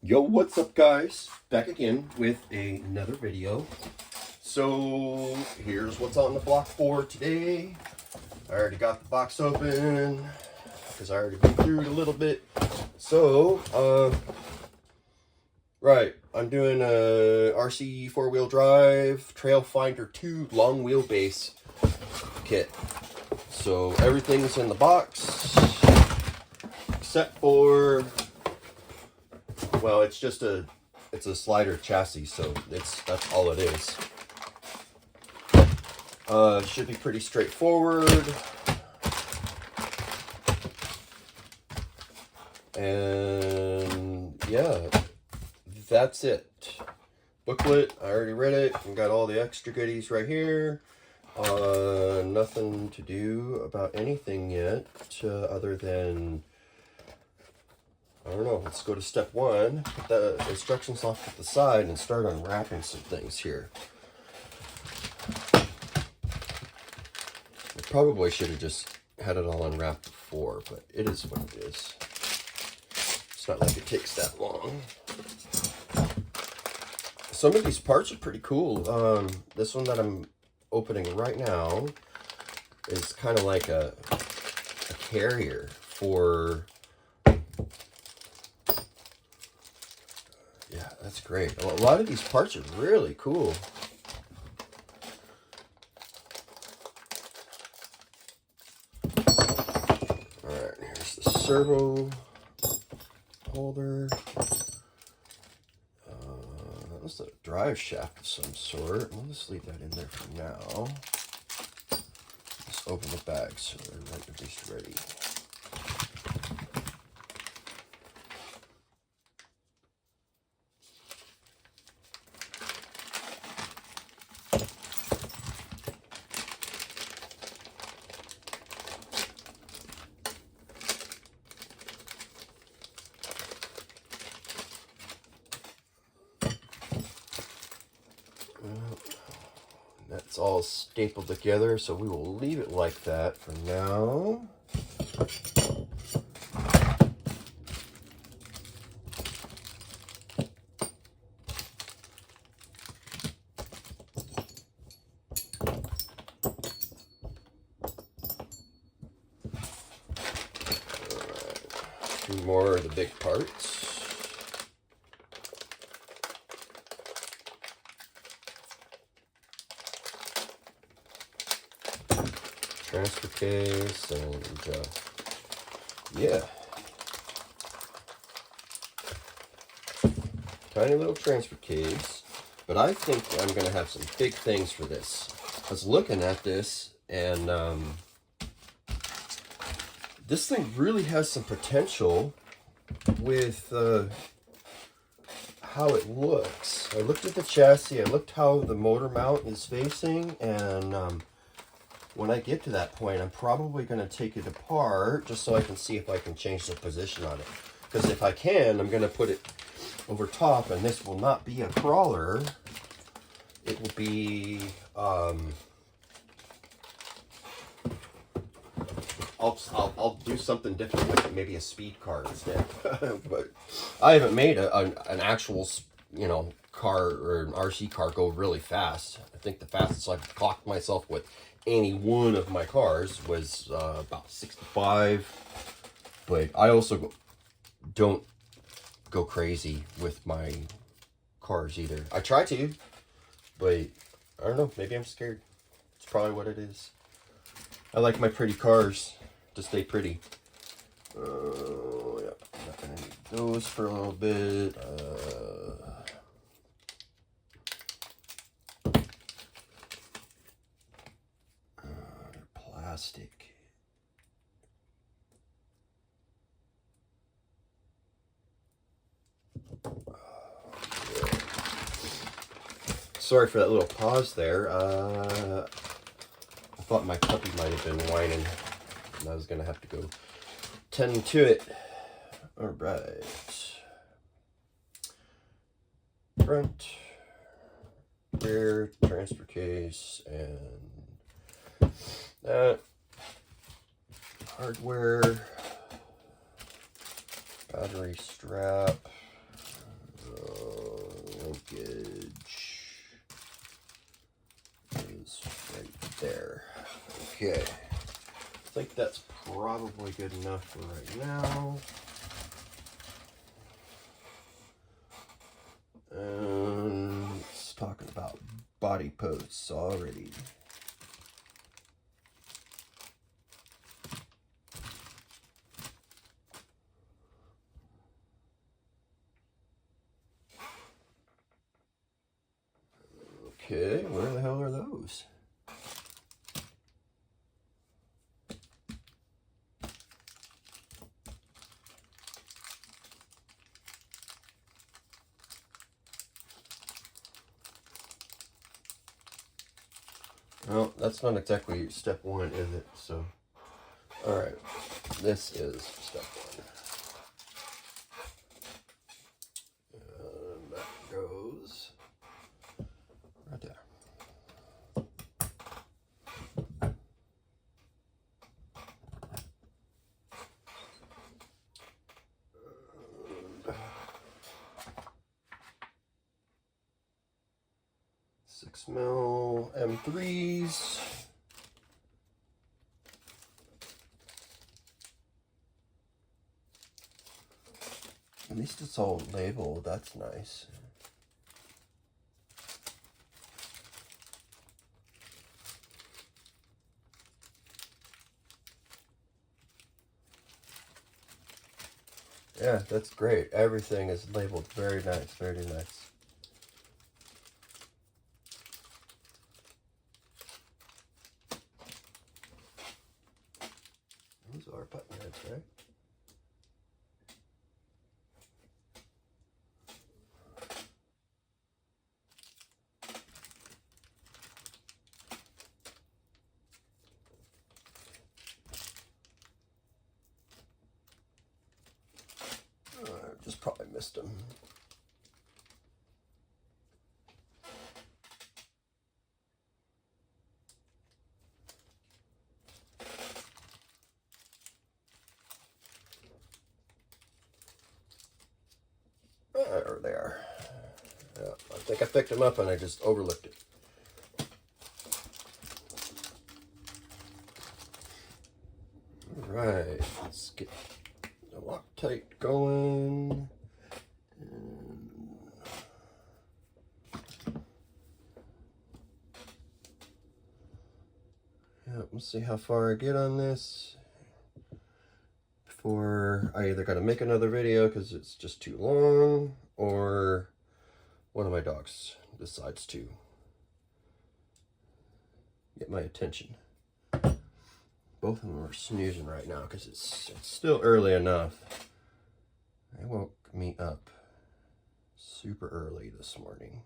Yo, what's up guys? Back again with another video. So here's what's on the block for today. I already got the box open because I already been through it a little bit. So right, I'm doing a RC 4-wheel drive Trail Finder 2 long wheelbase kit. So everything's in the box except for, well, it's a slider chassis, so that's all it is. Should be pretty straightforward. And yeah, that's it. Booklet, I already read it and got all the extra goodies right here. Nothing to do about anything yet, other than, I don't know, let's go to step one, put the instructions off to the side and start unwrapping some things here. I probably should have just had it all unwrapped before, but it is what it is. It's not like it takes that long. Some of these parts are pretty cool. This one that I'm opening right now is kind of like a carrier for, yeah, that's great. A lot of these parts are really cool. Alright, here's the servo holder. That's a drive shaft of some sort. We'll just leave that in there for now. Just open the bag so they're at least ready. That's all stapled together, so we will leave it like that for now. Alright, two more of the big parts. Transfer case, and yeah, tiny little transfer case, but I think I'm gonna have some big things for this. I was looking at this, and this thing really has some potential with how it looks. I looked at the chassis, I looked how the motor mount is facing, and when I get to that point, I'm probably going to take it apart just so I can see if I can change the position on it. Because if I can, I'm going to put it over top, and this will not be a crawler. It will be, I'll do something different, like maybe a speed car instead. But I haven't made an actual, you know, car or an RC car go really fast. I think the fastest I've clocked myself with any one of my cars was about 65, but I also don't go crazy with my cars either. I try to, but I don't know, maybe I'm scared. It's probably what it is. I like my pretty cars to stay pretty. Yep, not gonna need those for a little bit. Plastic. Sorry for that little pause there. I thought my puppy might have been whining, and I was gonna have to go tend to it. All right. Front, rear, transfer case, and that hardware, battery strap, Okay. I think that's probably good enough for right now. And it's talking about body posts already. Okay, where the hell are those? Well, that's not exactly step one, is it? So, all right, this is step one. And that goes right there. And 6mm M3s. At least it's all labeled, that's nice. Yeah, that's great. Everything is labeled very nice, very nice. Those are button heads, right? Just probably missed them. There they are. Yeah, I think I picked them up and I just overlooked it. All right, let's get the Loctite going. Yeah, let's see how far I get on this before I either got to make another video because it's just too long, or one of my dogs decides to get my attention. Both of them are snoozing right now because it's still early enough. They woke me up super early this morning.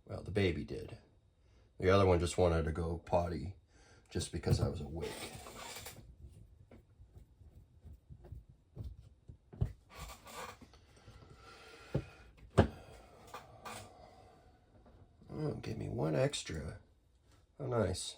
Well, the baby did. The other one just wanted to go potty just because I was awake. Oh, give me one extra. How nice.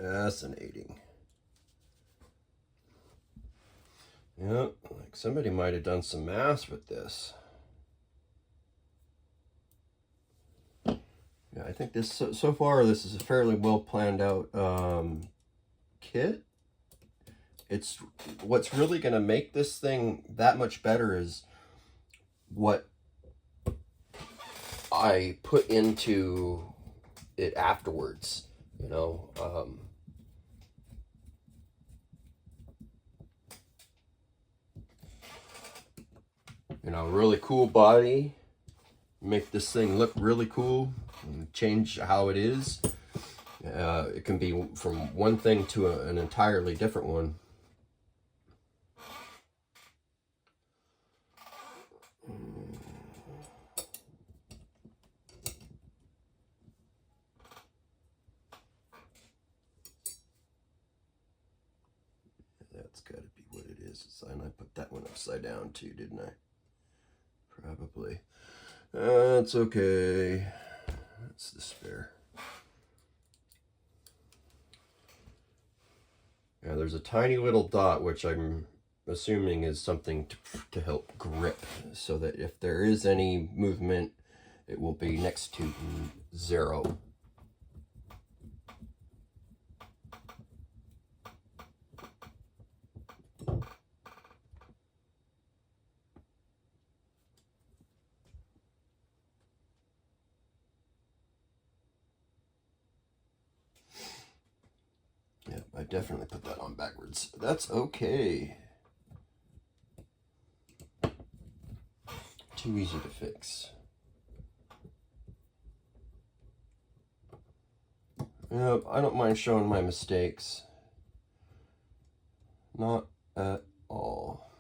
Fascinating. Yep, like somebody might have done some math with this. Yeah, I think this, so far, this is a fairly well planned out kit. It's, what's really going to make this thing that much better is what I put into it afterwards, you know. You know, really cool body, make this thing look really cool, and change how it is. It can be from one thing to an entirely different one. That's got to be what it is. And I put that one upside down too, didn't I? Probably. That's okay. That's the spare. Yeah, there's a tiny little dot, which I'm assuming is something to help grip, so that if there is any movement, it will be next to 0. Yep, I definitely put that on backwards. That's okay. Too easy to fix. Yep, I don't mind showing my mistakes. Not at all.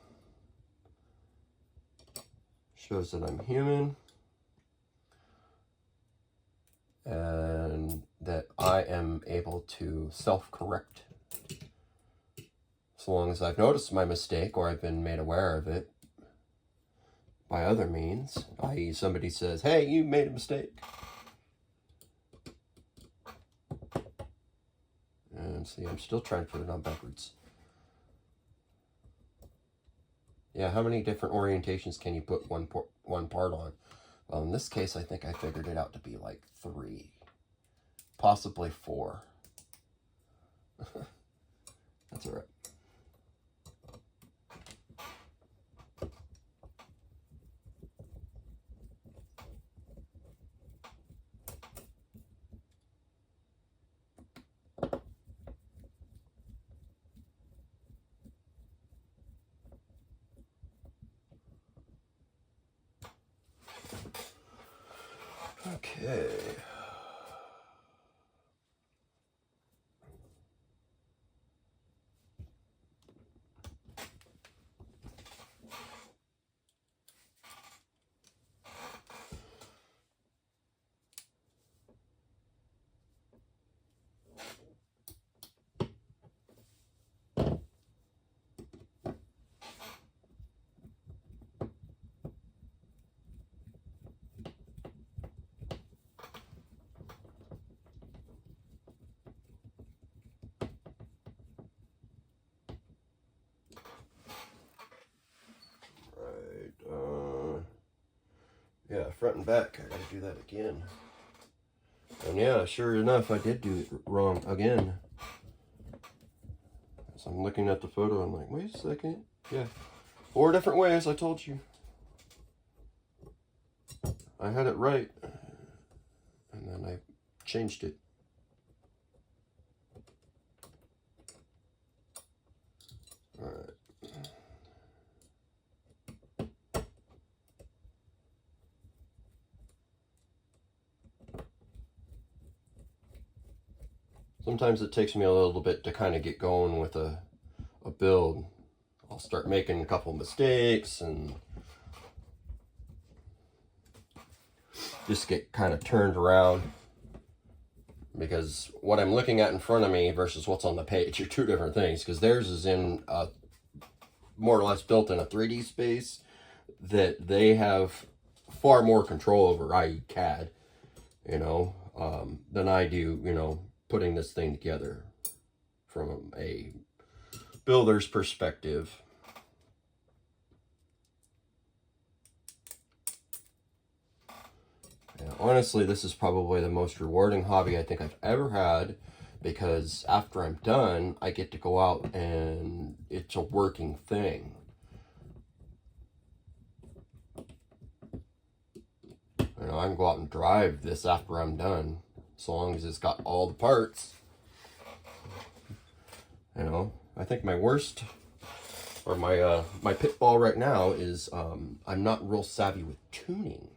Shows that I'm human. And that I am able to self-correct. As long as I've noticed my mistake or I've been made aware of it by other means, i.e. somebody says, hey, you made a mistake. And see, I'm still trying to put it on backwards. Yeah, how many different orientations can you put one part on? Well, in this case, I think I figured it out to be like 3, possibly 4. That's all right. Okay. Yeah, front and back, I gotta do that again. And yeah, sure enough, I did do it wrong again. So I'm looking at the photo, I'm like, wait a second. Yeah, 4 different ways, I told you. I had it right, and then I changed it. All right. Sometimes it takes me a little bit to kind of get going with a build. I'll start making a couple mistakes and just get kind of turned around, because what I'm looking at in front of me versus what's on the page are 2 different things, because theirs is in more or less built in a 3D space that they have far more control over, i.e. CAD, you know, than I do, you know, putting this thing together. from a builder's perspective. And honestly, this is probably the most rewarding hobby I think I've ever had, because after I'm done, I get to go out and it's a working thing. You know, I can go out and drive this after I'm done, so long as it's got all the parts. You know, I think my worst, or my pitfall right now is I'm not real savvy with tuning.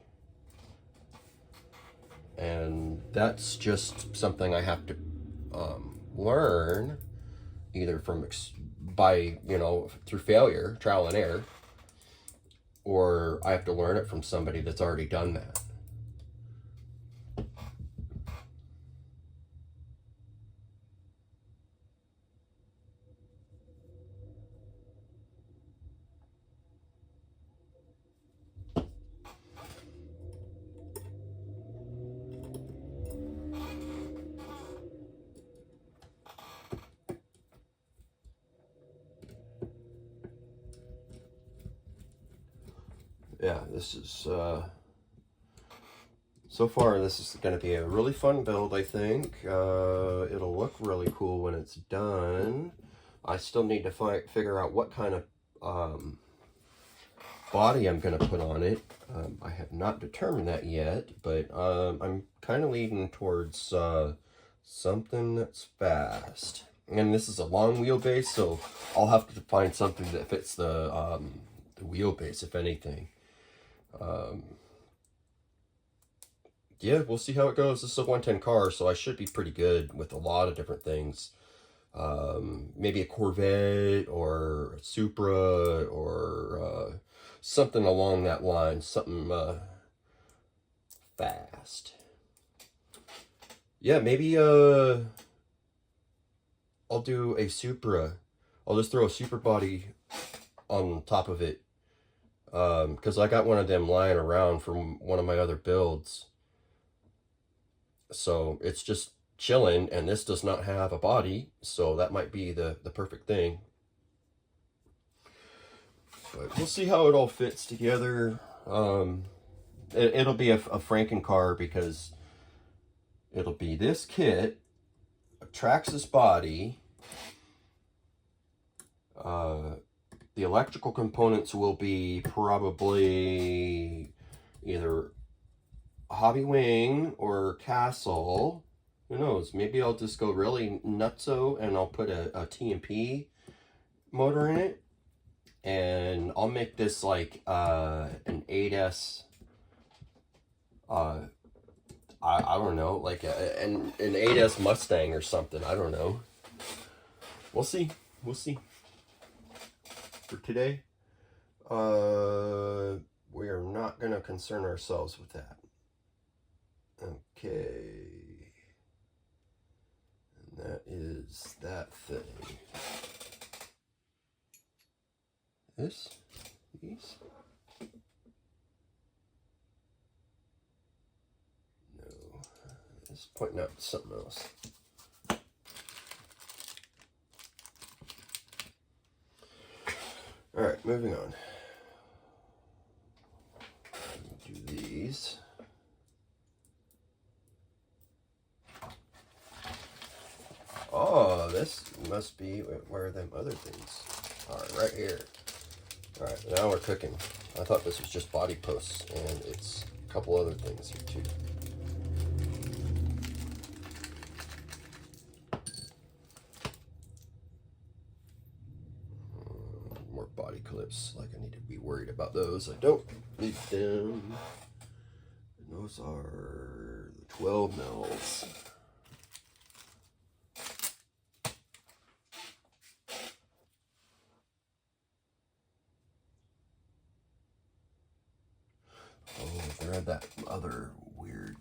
And that's just something I have to learn, either from by, you know, through failure, trial and error, or I have to learn it from somebody that's already done that. Yeah, this is, so far this is going to be a really fun build, I think. It'll look really cool when it's done. I still need to figure out what kind of body I'm going to put on it. I have not determined that yet, but I'm kind of leaning towards something that's fast. And this is a long wheelbase, so I'll have to find something that fits the wheelbase, if anything. Yeah, we'll see how it goes. This is a 110 car, so I should be pretty good with a lot of different things. Maybe a Corvette or a Supra or something along that line, something fast. Yeah, maybe I'll do a Supra. I'll just throw a Supra body on top of it, because I got one of them lying around from one of my other builds. So it's just chilling, and this does not have a body, so that might be the perfect thing. But we'll see how it all fits together. It'll be a Franken car, because it'll be this kit, a Traxxas body. The electrical components will be probably either Hobby Wing or Castle. Who knows? Maybe I'll just go really nutso and I'll put a TMP motor in it. And I'll make this like an 8S, I don't know, like an 8S Mustang or something. I don't know. We'll see. We'll see. For today, we are not going to concern ourselves with that. Okay. And that is that thing. These? No. It's pointing out something else. Alright, moving on. Do these. Oh, this must be where them other things are, right here. Alright, now we're cooking. I thought this was just body posts, and it's a couple other things here too. More body clips, like I need to be worried about those. I don't need them. And those are the 12 mils. Oh, they're that other weird.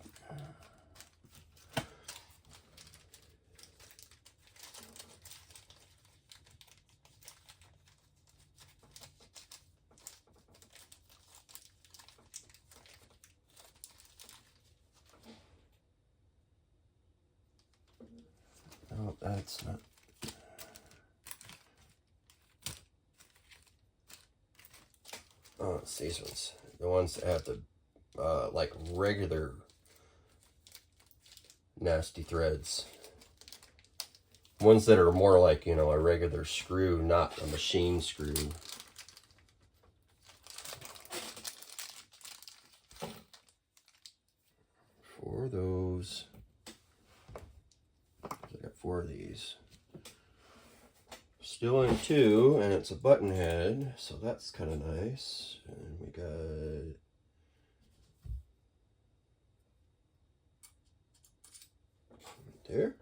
Oh, that's not. it's these ones. The ones that have the like regular nasty threads. Ones that are more like, you know, a regular screw, not a machine screw. Four of those. I got 4 of these. Still in 2, and it's a button head, so that's kind of nice. And we got there.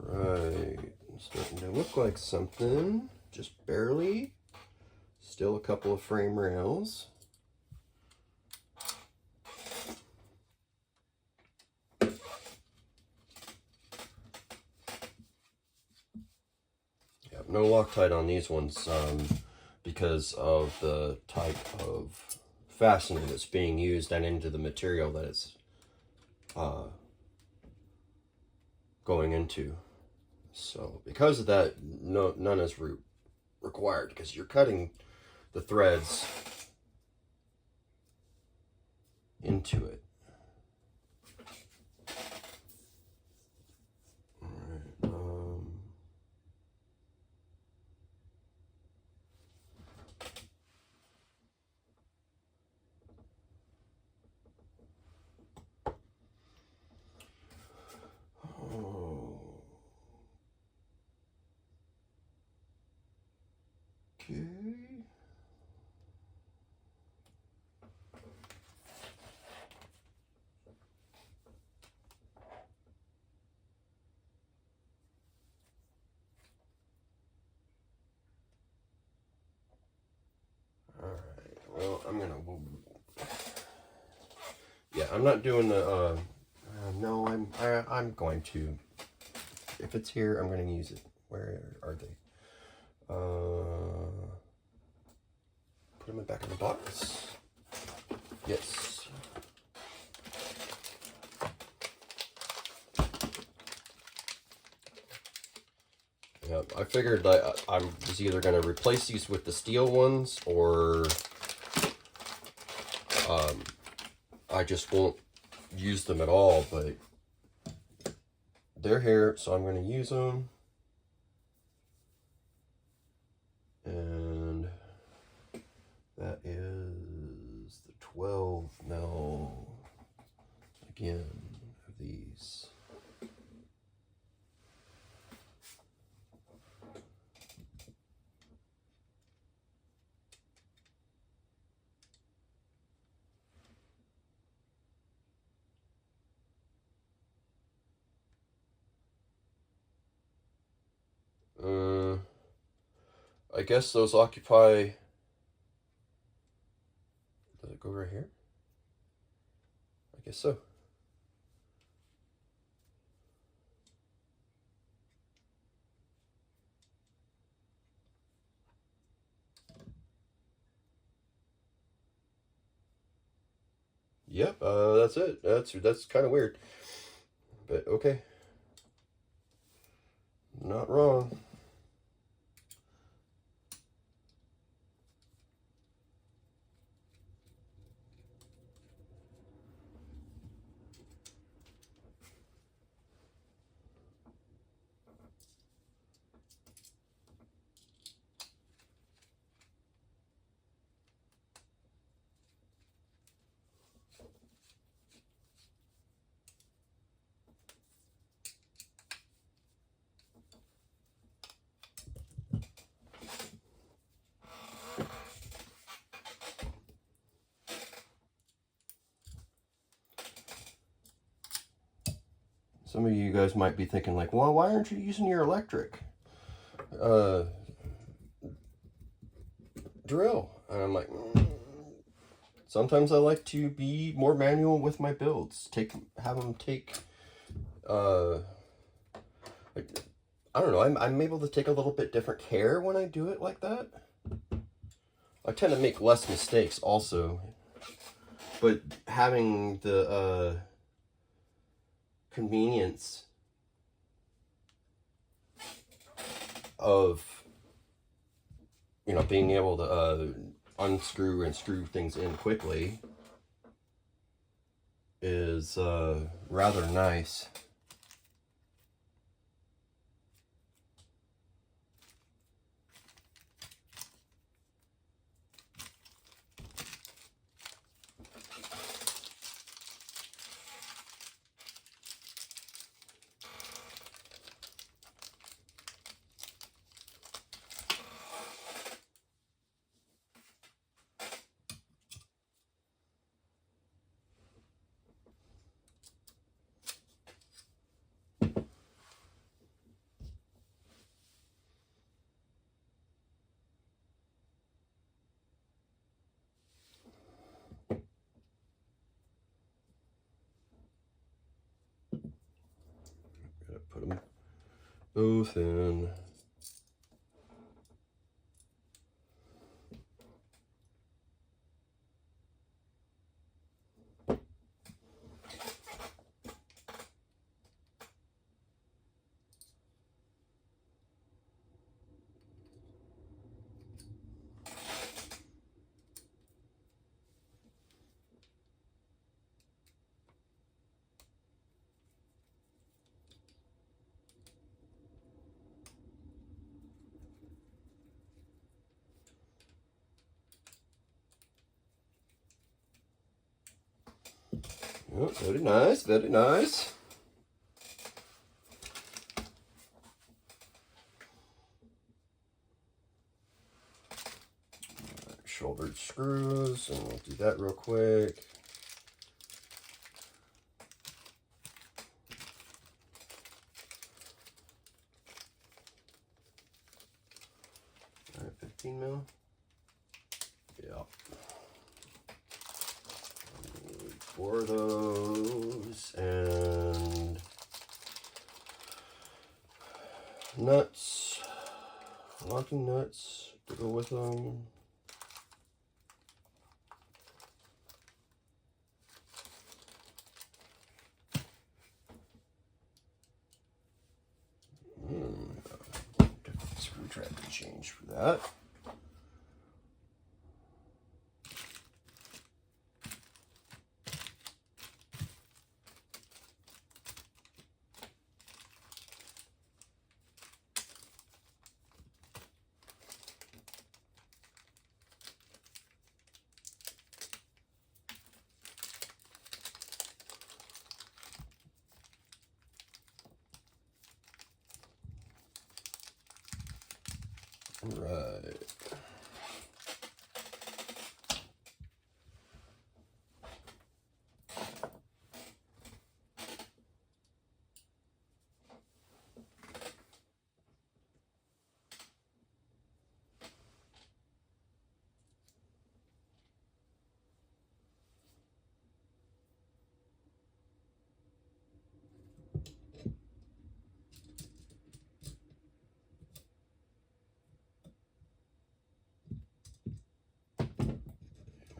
Right, starting to look like something, just barely. Still a couple of frame rails. I have no Loctite on these ones because of the type of fastener that's being used and into the material that it's going into. So because of that, none is required, because you're cutting the threads into it. All right, okay. All right. Well, yeah, I'm not doing the. No, I'm going to. If it's here, I'm going to use it. Where are they? Put them back in the box. Yes. Yeah, I figured that I was either going to replace these with the steel ones, or I just won't use them at all, but they're here, so I'm going to use them. And that is the 12 mil again of these. I guess those occupy. Does it go right here? I guess so. Yep, that's it. That's kind of weird, but okay. Not wrong. Some of you guys might be thinking like, well, why aren't you using your electric drill? And I'm like, Sometimes I like to be more manual with my builds. Have them take, like, I don't know, I'm able to take a little bit different care when I do it like that. I tend to make less mistakes also, but having the convenience of, you know, being able to unscrew and screw things in quickly is rather nice. Gotta put them both in. Oh, very nice, very nice. Shouldered screws, and we'll do that real quick. All right, 15 mil. Yeah. 4 of those, and nuts, locking nuts to go with them. Different screwdriver change for that. Right.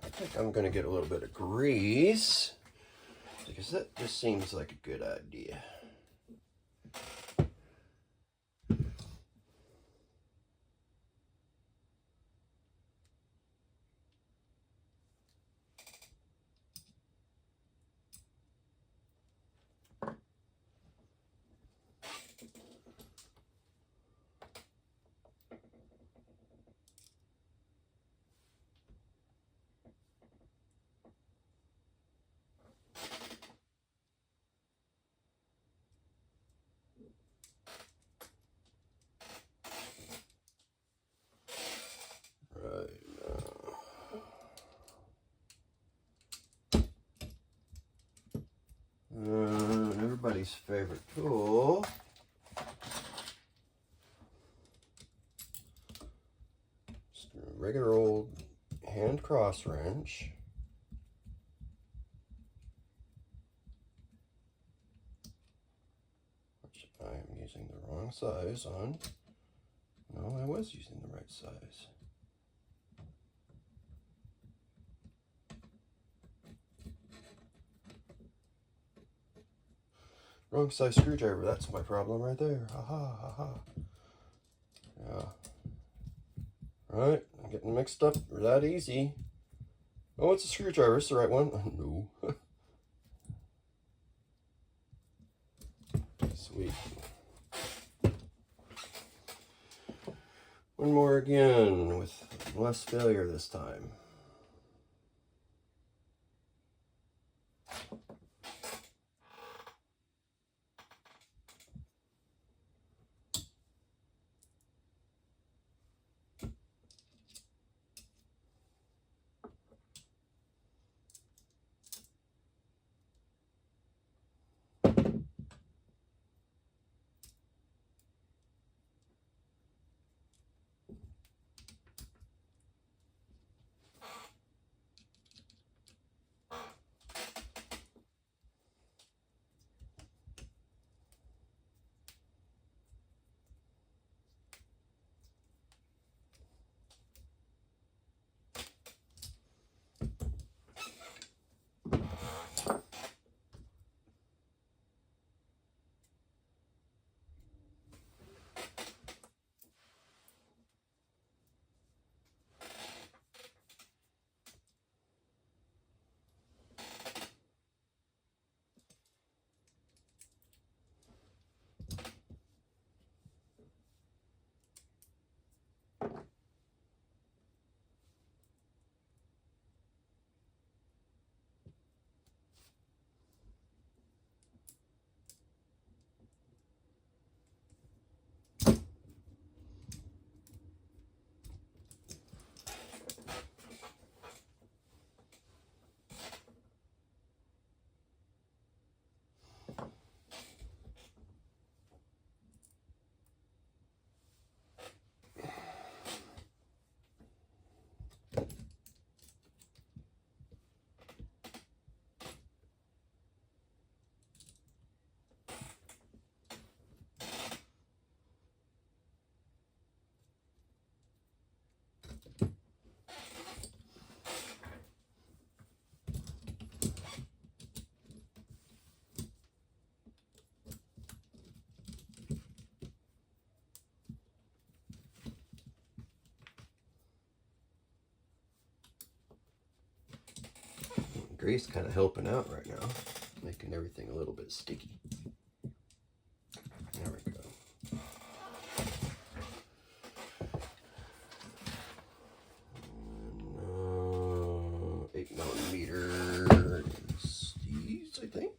I think I'm gonna get a little bit of grease because that just seems like a good idea. Everybody's favorite tool. Just a regular old hand cross wrench. which I am using the wrong size on. No, I was using the right size. Wrong size screwdriver, that's my problem right there. Haha, haha. Yeah. Right, I'm getting mixed up that easy. Oh, it's a screwdriver, it's the right one. No. Sweet. One more again with less failure this time. Grease kind of helping out right now, making everything a little bit sticky. There we go. 8mm is these, I think.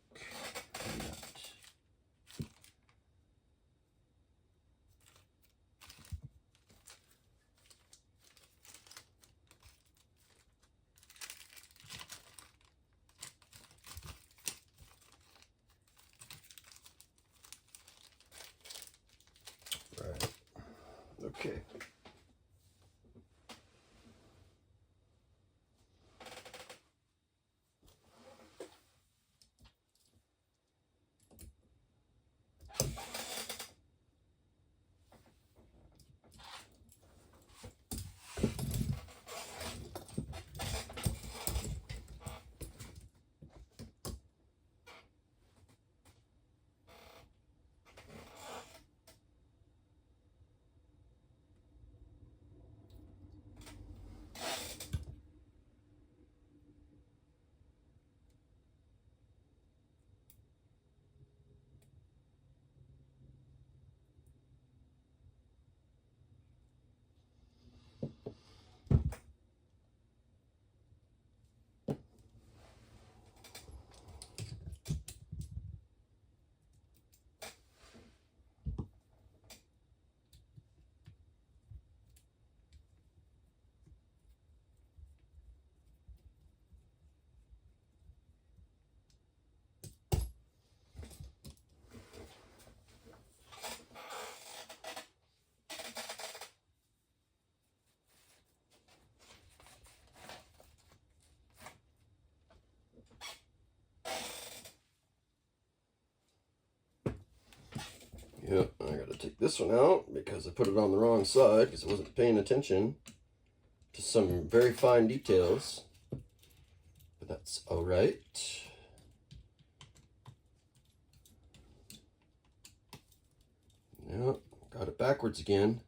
Yep, I gotta take this one out because I put it on the wrong side because I wasn't paying attention to some very fine details. But that's all right. Yep, got it backwards again.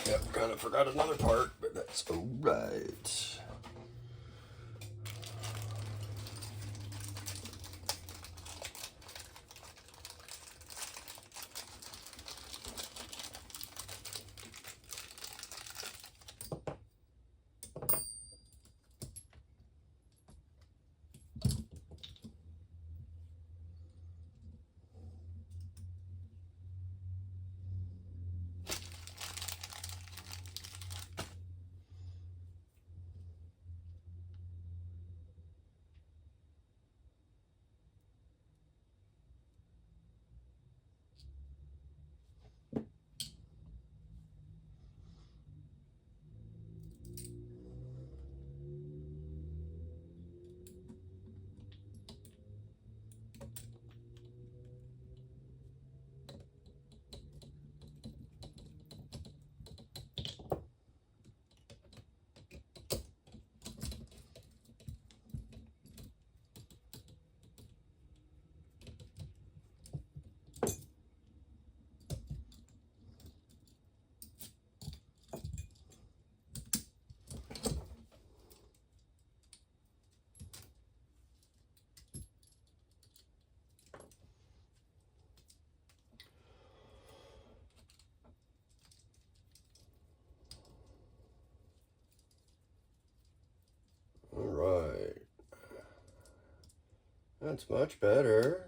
Yep, kind of forgot another part, but that's all right. That's much better.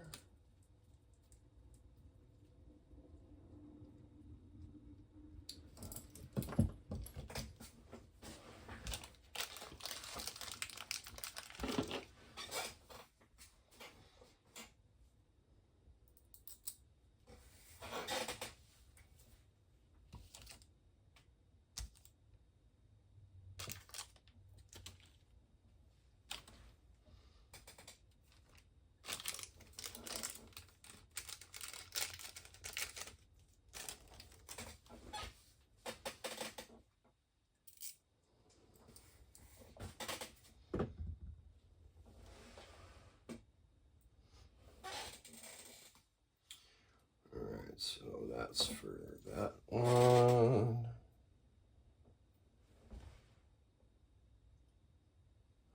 So that's for that one.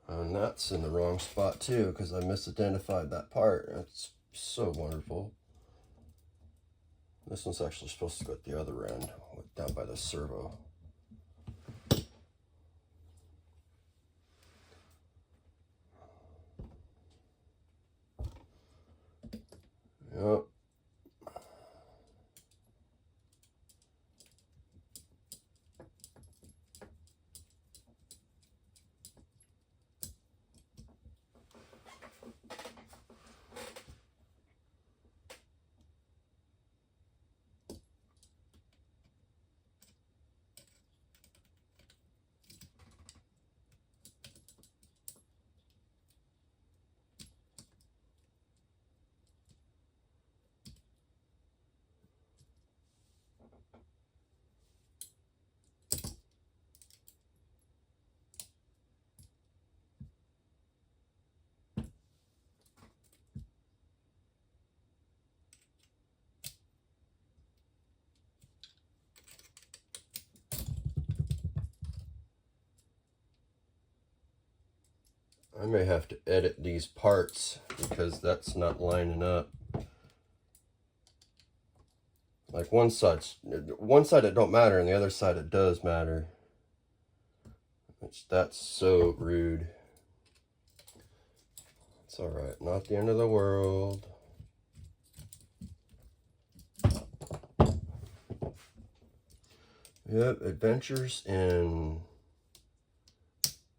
And that's in the wrong spot too, because I misidentified that part. That's so wonderful. This one's actually supposed to go at the other end, down by the servo. Yep. I may have to edit these parts because that's not lining up. Like one side it don't matter and the other side it does matter. That's so rude. It's all right, not the end of the world. Yep, adventures in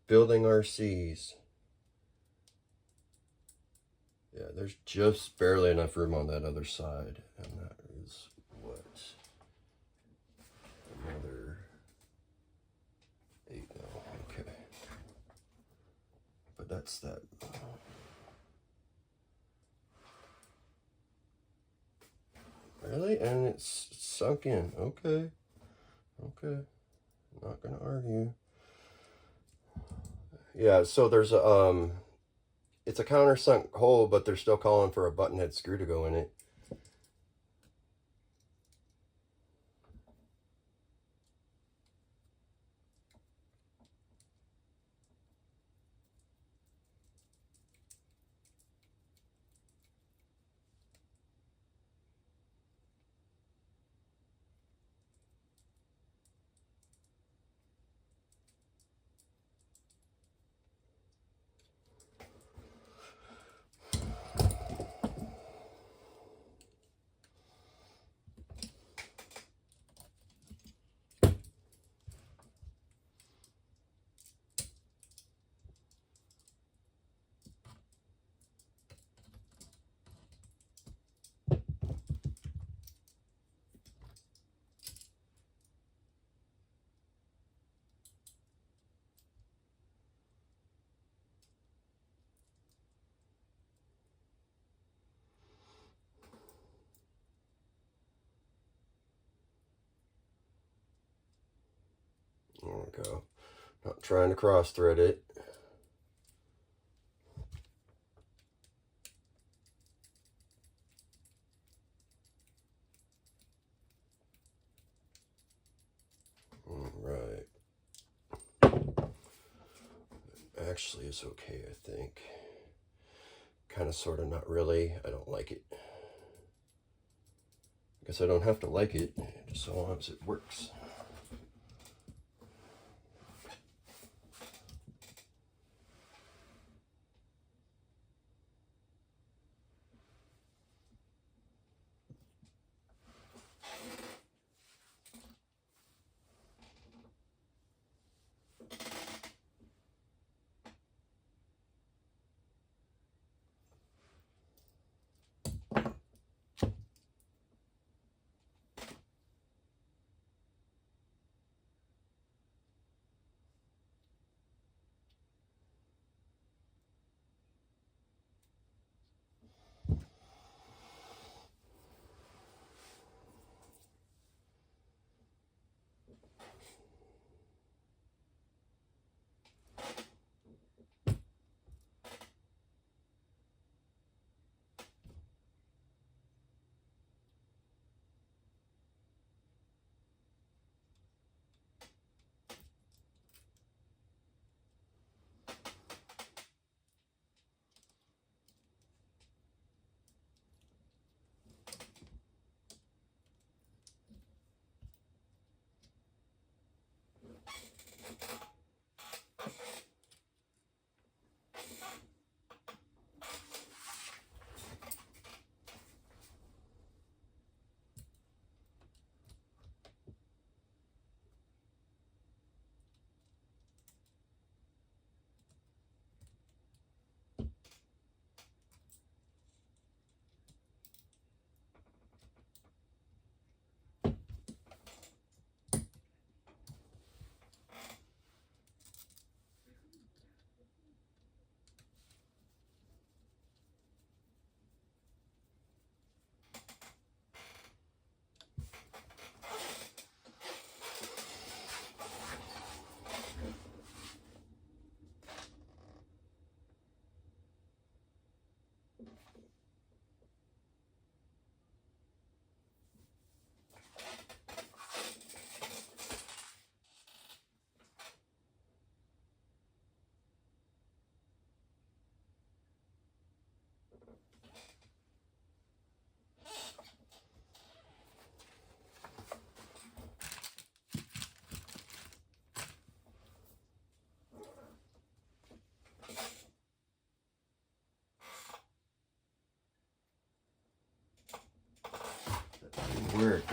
building RCs. Yeah, there's just barely enough room on that other side, and that is what, another 8 now. Okay, but that's that. Really? And it's sunk in. Okay. Okay. Not gonna argue. Yeah, so there's a it's a countersunk hole, but they're still calling for a button head screw to go in it. There we go. Not trying to cross thread it. All right. Actually, it's okay, I think. Kind of, sort of, not really. I don't like it. I guess I don't have to like it, just so long as it works.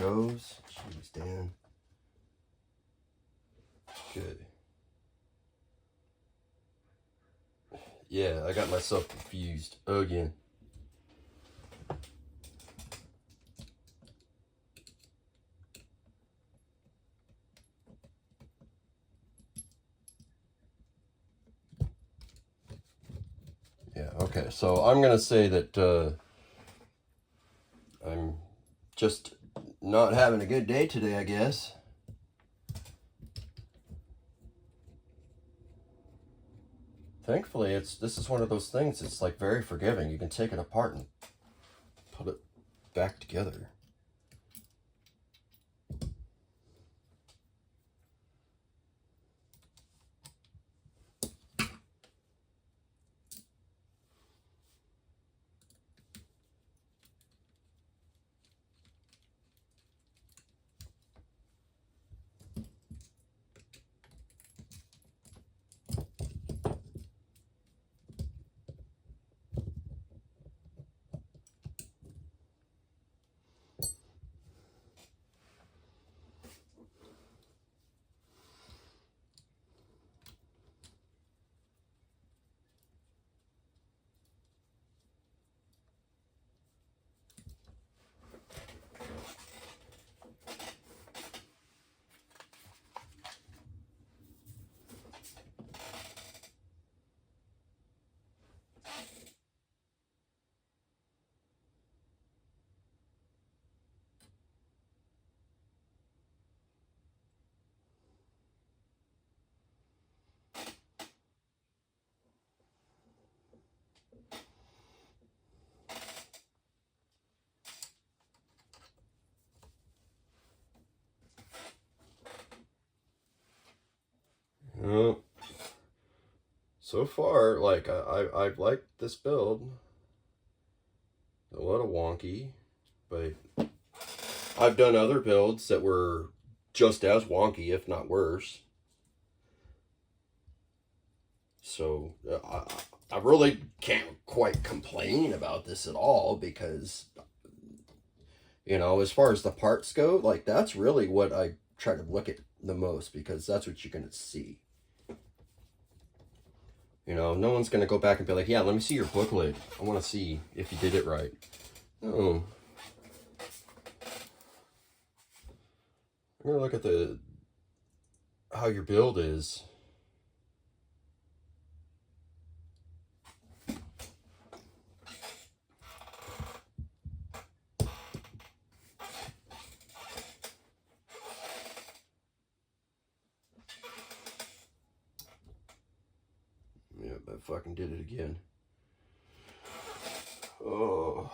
goes. Jeez, Dan. Good. Yeah, I got myself confused again. Yeah, okay, so I'm gonna say that I'm just not having a good day today, I guess. Thankfully, this is one of those things, it's like very forgiving. You can take it apart and put it back together. Well, so far, like, I've liked this build. A little wonky, but I've done other builds that were just as wonky, if not worse. So I really can't quite complain about this at all because, you know, as far as the parts go, like, that's really what I try to look at the most, because that's what you're going to see. You know, no one's going to go back and be like, yeah, let me see your booklet. I want to see if you did it right. No. I'm going to look at how your build is. Yep, I fucking did it again. Oh.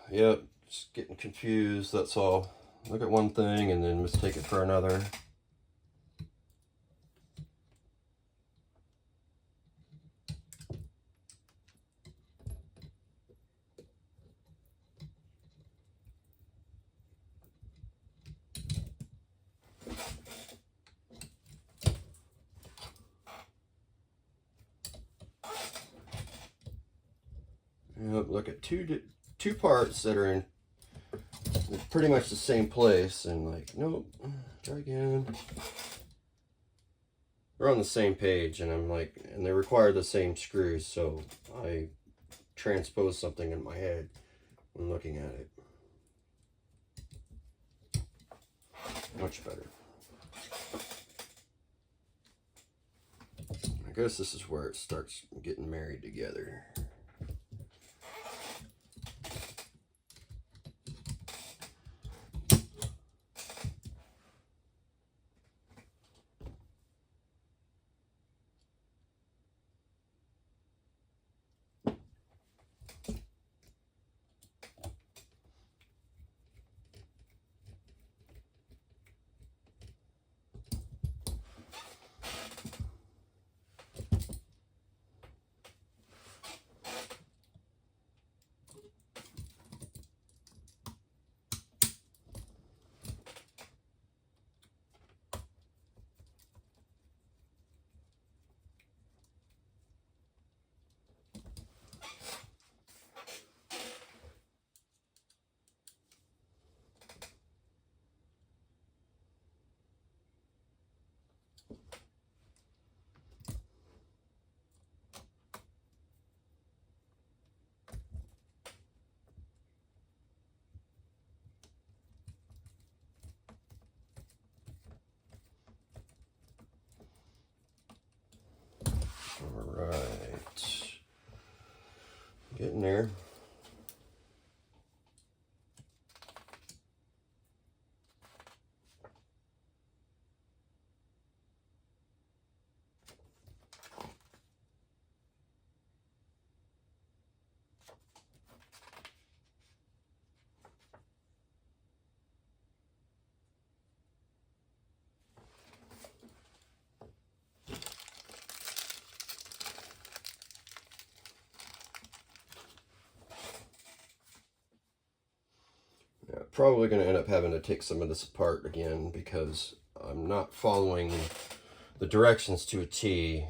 Yep, just getting confused, that's all. Look at one thing and then mistake it for another. Yep, look at two parts that are in pretty much the same place, and like, nope, try again. They're on the same page, and I'm like, and they require the same screws, so I transpose something in my head when looking at it. Much better. I guess this is where it starts getting married together. getting there. Yeah, probably going to end up having to take some of this apart again because I'm not following the directions to a T.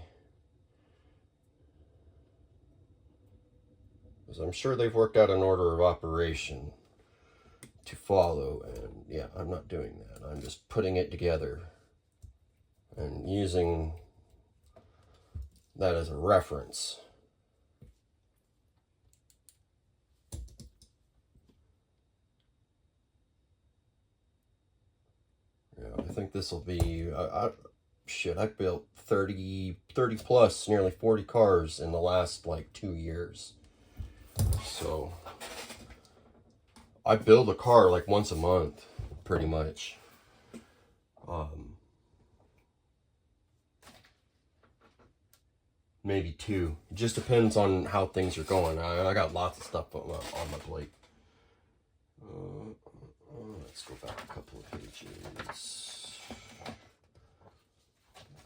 Because I'm sure they've worked out an order of operation to follow, and yeah, I'm not doing that. I'm just putting it together and using that as a reference. Yeah, I think this will be, shit, I built 30 plus, nearly 40 cars in the last like 2 years. So I build a car like once a month, pretty much. Maybe 2. It just depends on how things are going. I got lots of stuff on my plate. Let's go back a couple of pages.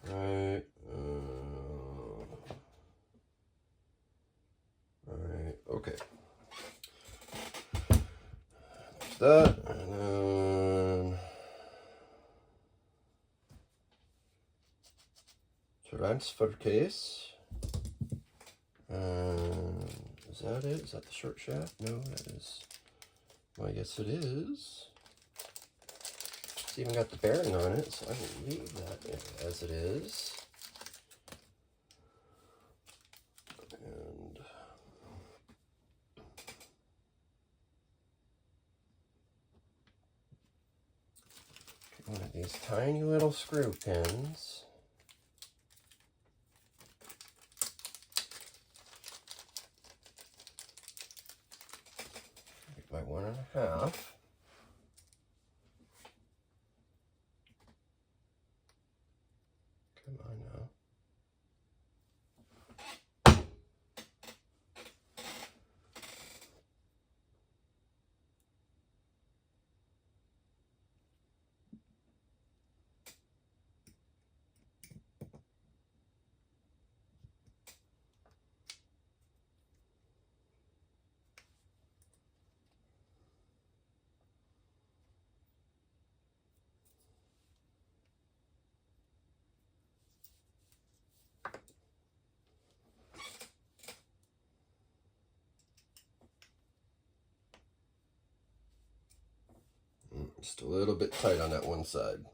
Right. Alright, okay. There's that, and then transfer case. Is that it? Is that the short shaft? No, that is. Well, I guess it is. It's even got the bearing on it, so I will leave that as it is. And one of these tiny little screw pins. By 1.5. Come on now. Just a little bit tight on that one side.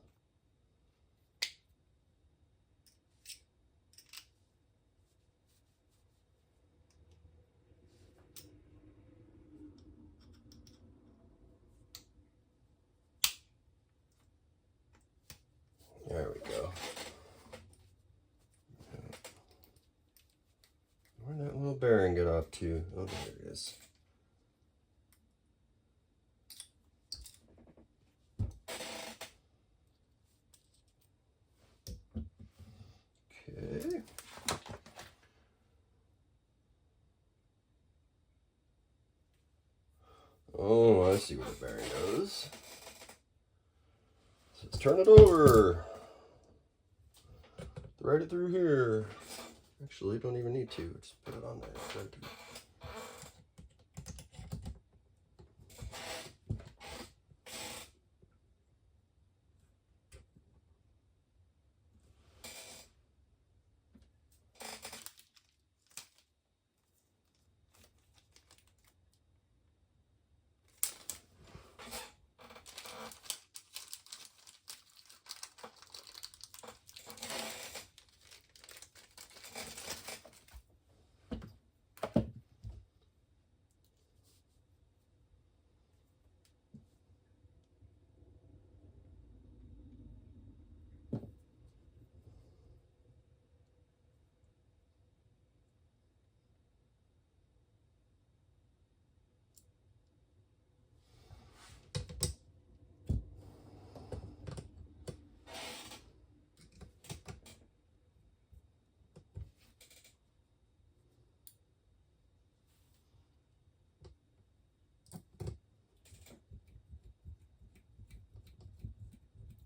There we go. Where'd that little bearing get off to? Oh, there it is. Okay. Oh, I see where the bearing goes. So let's turn it over. Thread it through here. Actually, you don't even need to. Just put it on there.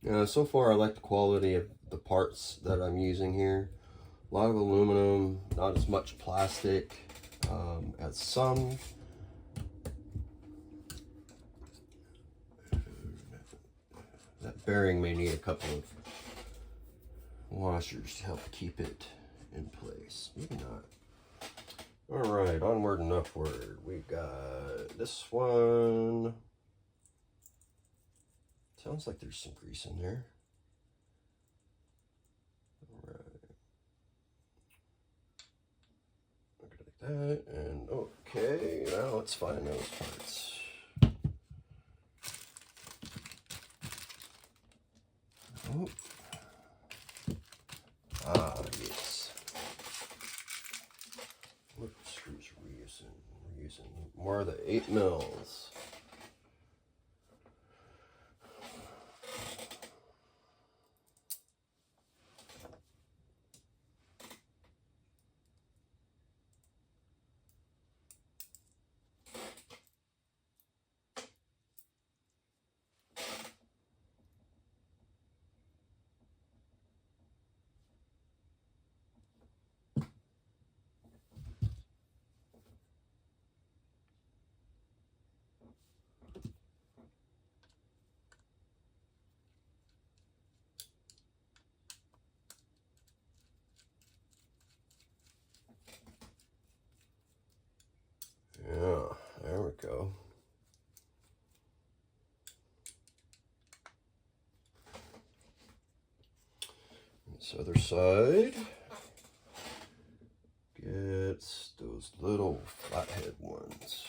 So far I like the quality of the parts that I'm using here. A lot of aluminum, not as much plastic as some. That bearing may need a couple of washers to help keep it in place. Maybe not. All right, onward and upward. We got this one. Sounds like there's some grease in there. All right. Look like that, and okay, now let's find those parts. Oh. Ah, yes. What screws are we using? We're using more of the 8 mils. Yeah, there we go. This other side gets those little flathead ones.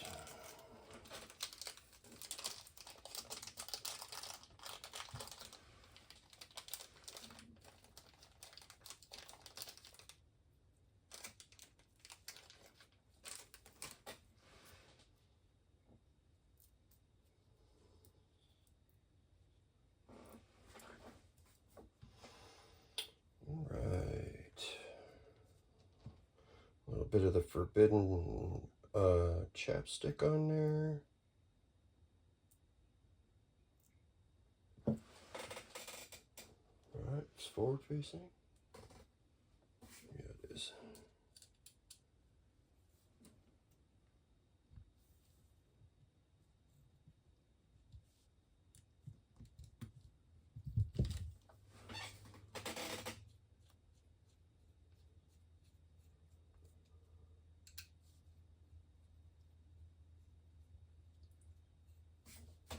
All right. A little bit of the forbidden chapstick on there. All right, it's forward facing. Yeah, it is.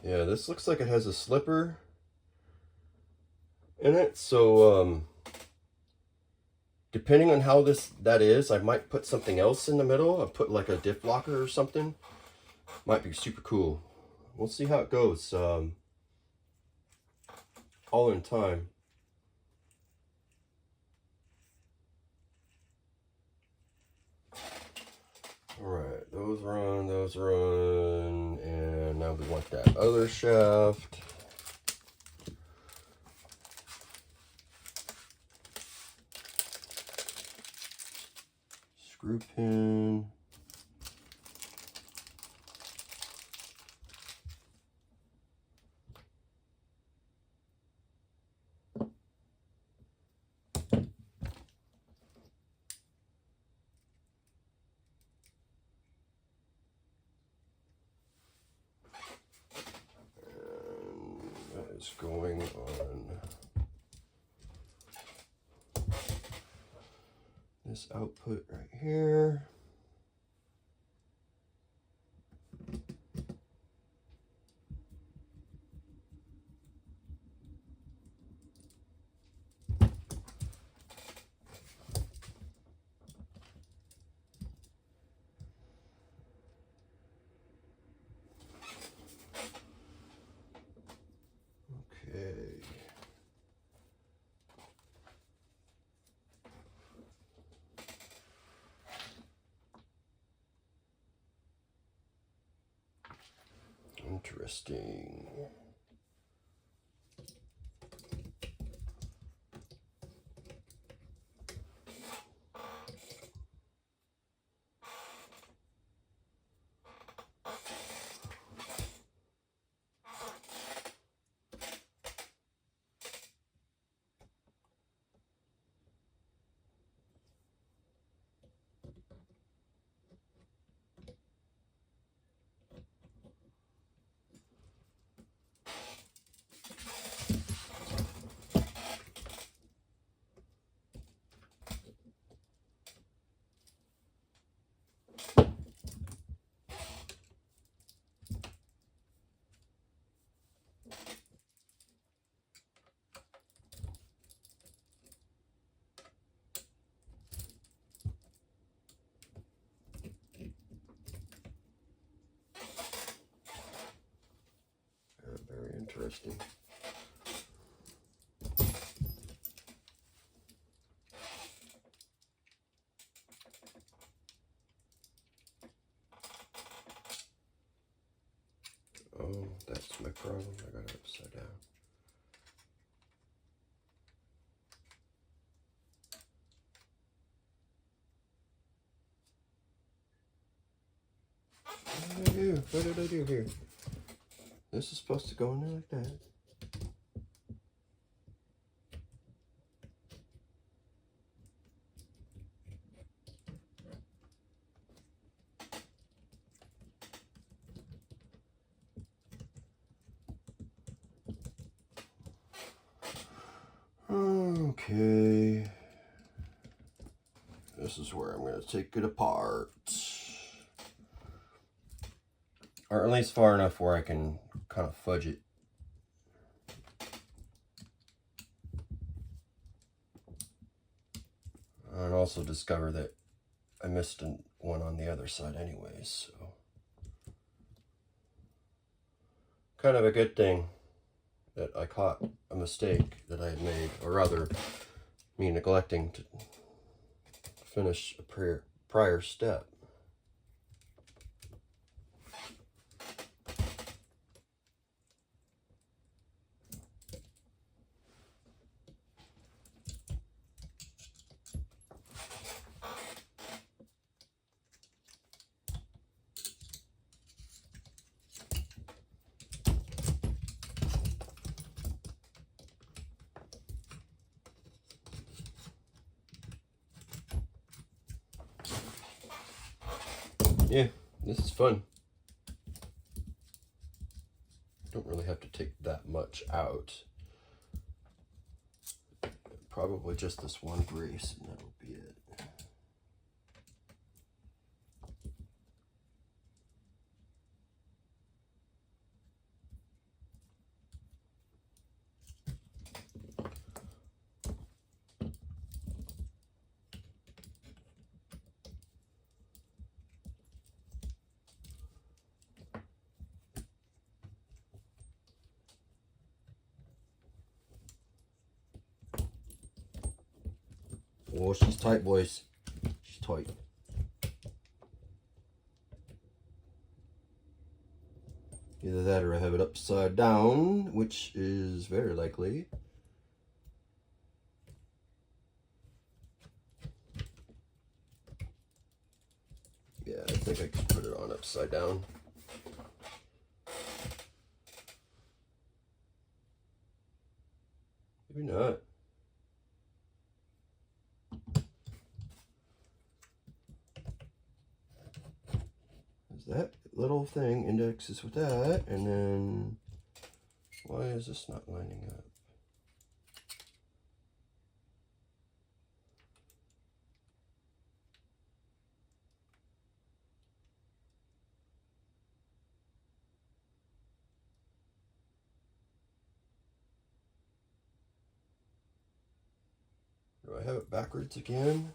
Yeah, this looks like it has a slipper in it, so depending on how that is, I might put something else in the middle. I'll put like a diff locker or something. Might be super cool. We'll see how it goes. All in time. All right, those run, and now we want that other shaft. Screw pin. Is going on this output right here. Okay. Interesting. Very interesting. Oh, that's my problem. I got it upside down. What did I do? What did I do here? This is supposed to go in there like that. Okay. This is where I'm going to take it apart. Or at least far enough where I can kind of fudge it. And also discover that I missed one on the other side anyways, so. Kind of a good thing that I caught a mistake that I had made, or rather, me neglecting to finish a prior step. Yeah, this is fun. Don't really have to take that much out. Probably just this one brace and that'll be it. Oh, she's tight, boys. She's tight. Either that or I have it upside down, which is very likely. Yeah, I think I can put it on upside down. Maybe not. That little thing indexes with that, and then why is this not lining up? Do I have it backwards again?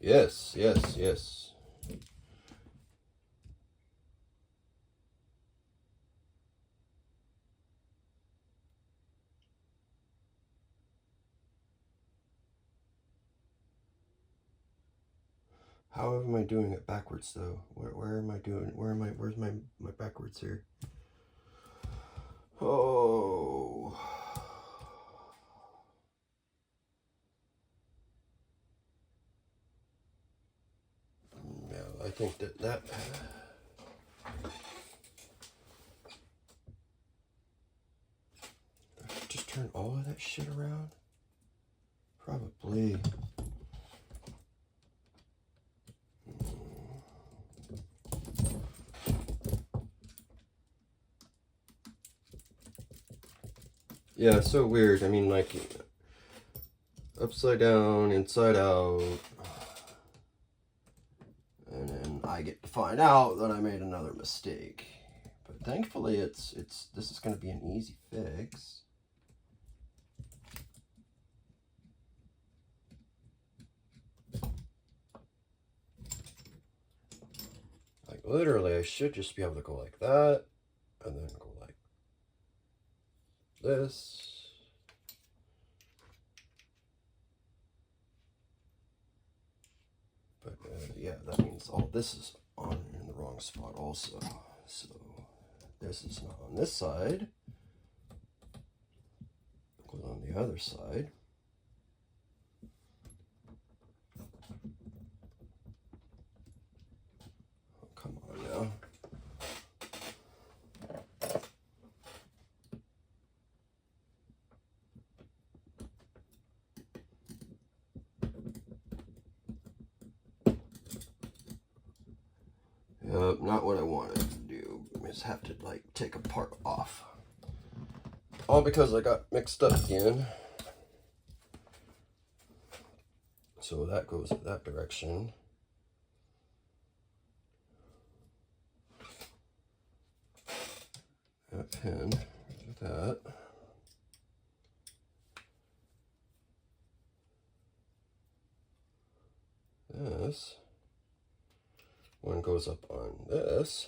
Yes, yes, yes. How am I doing it backwards though? Where am I doing? Where's my backwards here? Oh. Yeah, I think that just turn all of that shit around? Probably. Yeah, it's so weird. I mean, like, upside down, inside out. And then I get to find out that I made another mistake. But thankfully this is going to be an easy fix. Like literally I should just be able to go like that and then go like this. But yeah, that means all this is on in the wrong spot also. So this is not on this side. It goes on the other side. Oh, come on now. Not what I wanted to do. I just have to like take a part off. All because I got mixed up again. So that goes that direction. That pin, that. This one goes up on this.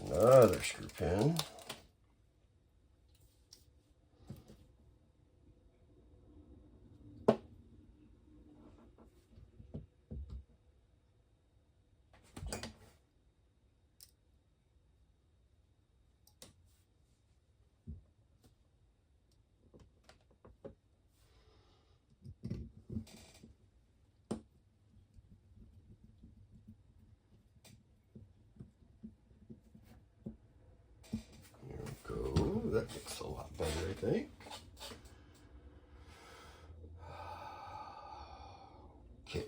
Another screw pin. That looks a lot better, I think. Okay.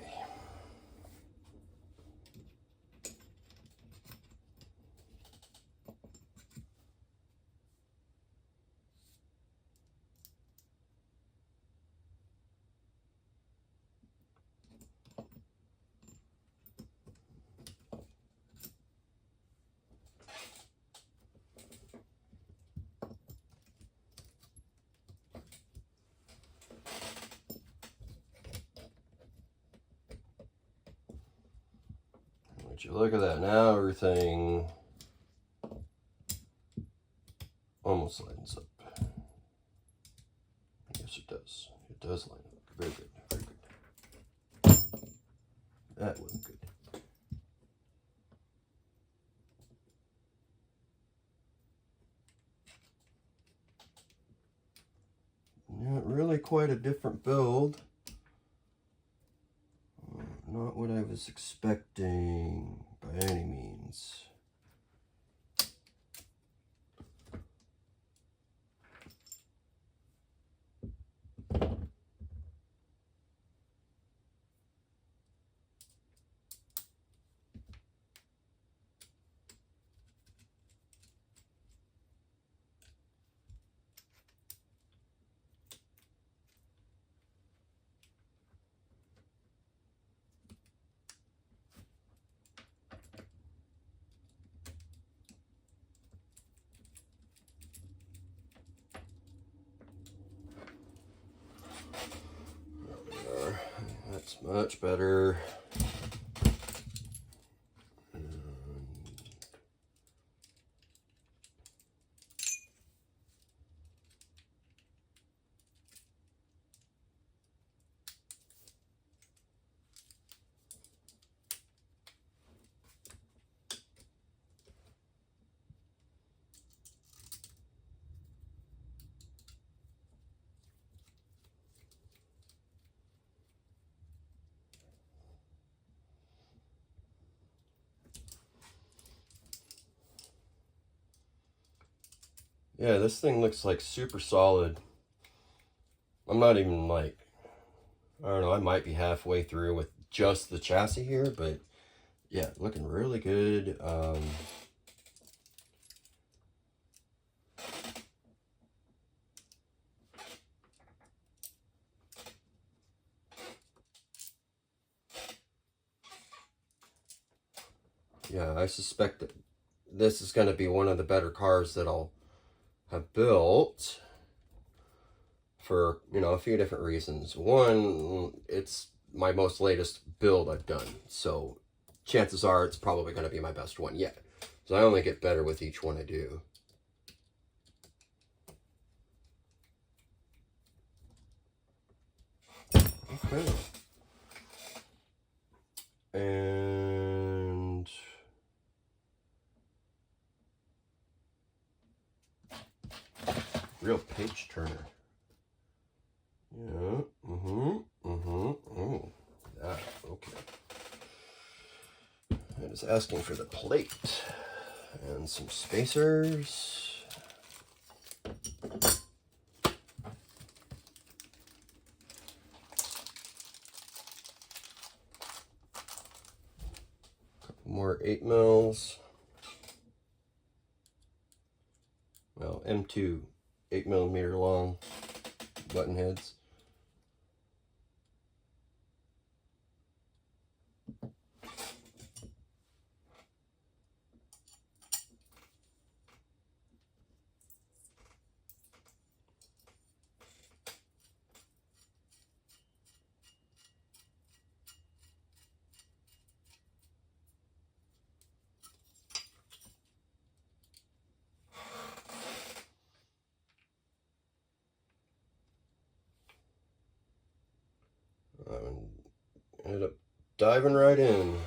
Would you look at that now? Everything almost lines up. Yes, it does. It does line up. Very good. Very good. That wasn't good. Not really quite a different build. Not what I was expecting by any means. much better. Yeah, this thing looks like super solid. I'm not even like, I don't know, I might be halfway through with just the chassis here, but yeah, looking really good. Yeah, I suspect that this is going to be one of the better cars that I'll have built for, you know, a few different reasons. One, it's my most latest build I've done, so chances are it's probably going to be my best one yet. So I only get better with each one I do. Okay. And real page turner. Yeah. Oh, that. Okay. It is asking for the plate and some spacers. Couple more 8 mils. Well, M2 8mm long button heads. Ended up diving right in.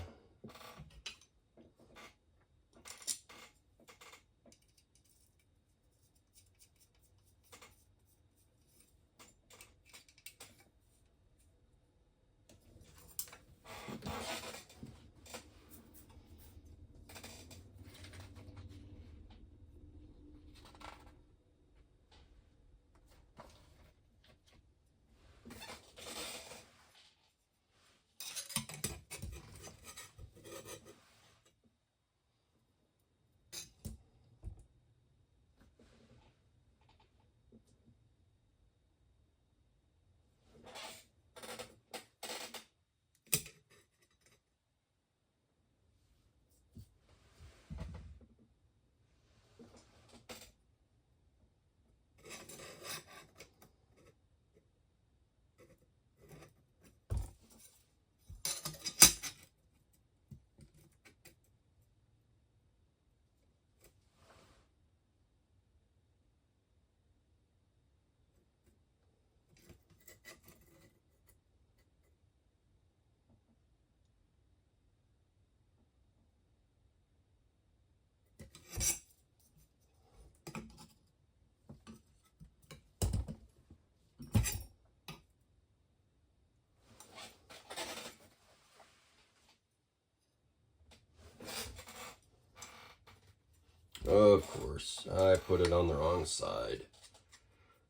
Of course, I put it on the wrong side.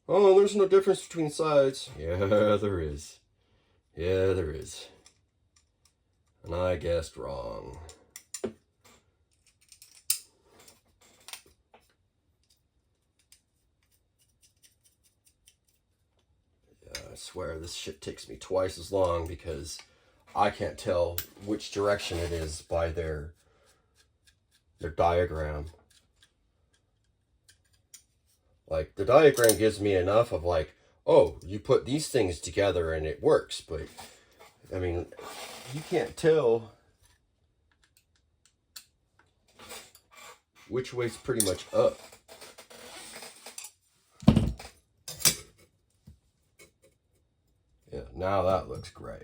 Oh, there's no difference between sides. Yeah, there is. Yeah, there is. And I guessed wrong. Yeah, I swear this shit takes me twice as long because I can't tell which direction it is by their diagram. Like, the diagram gives me enough of like, oh, you put these things together and it works, but I mean, you can't tell which way's pretty much up. Yeah, now that looks great.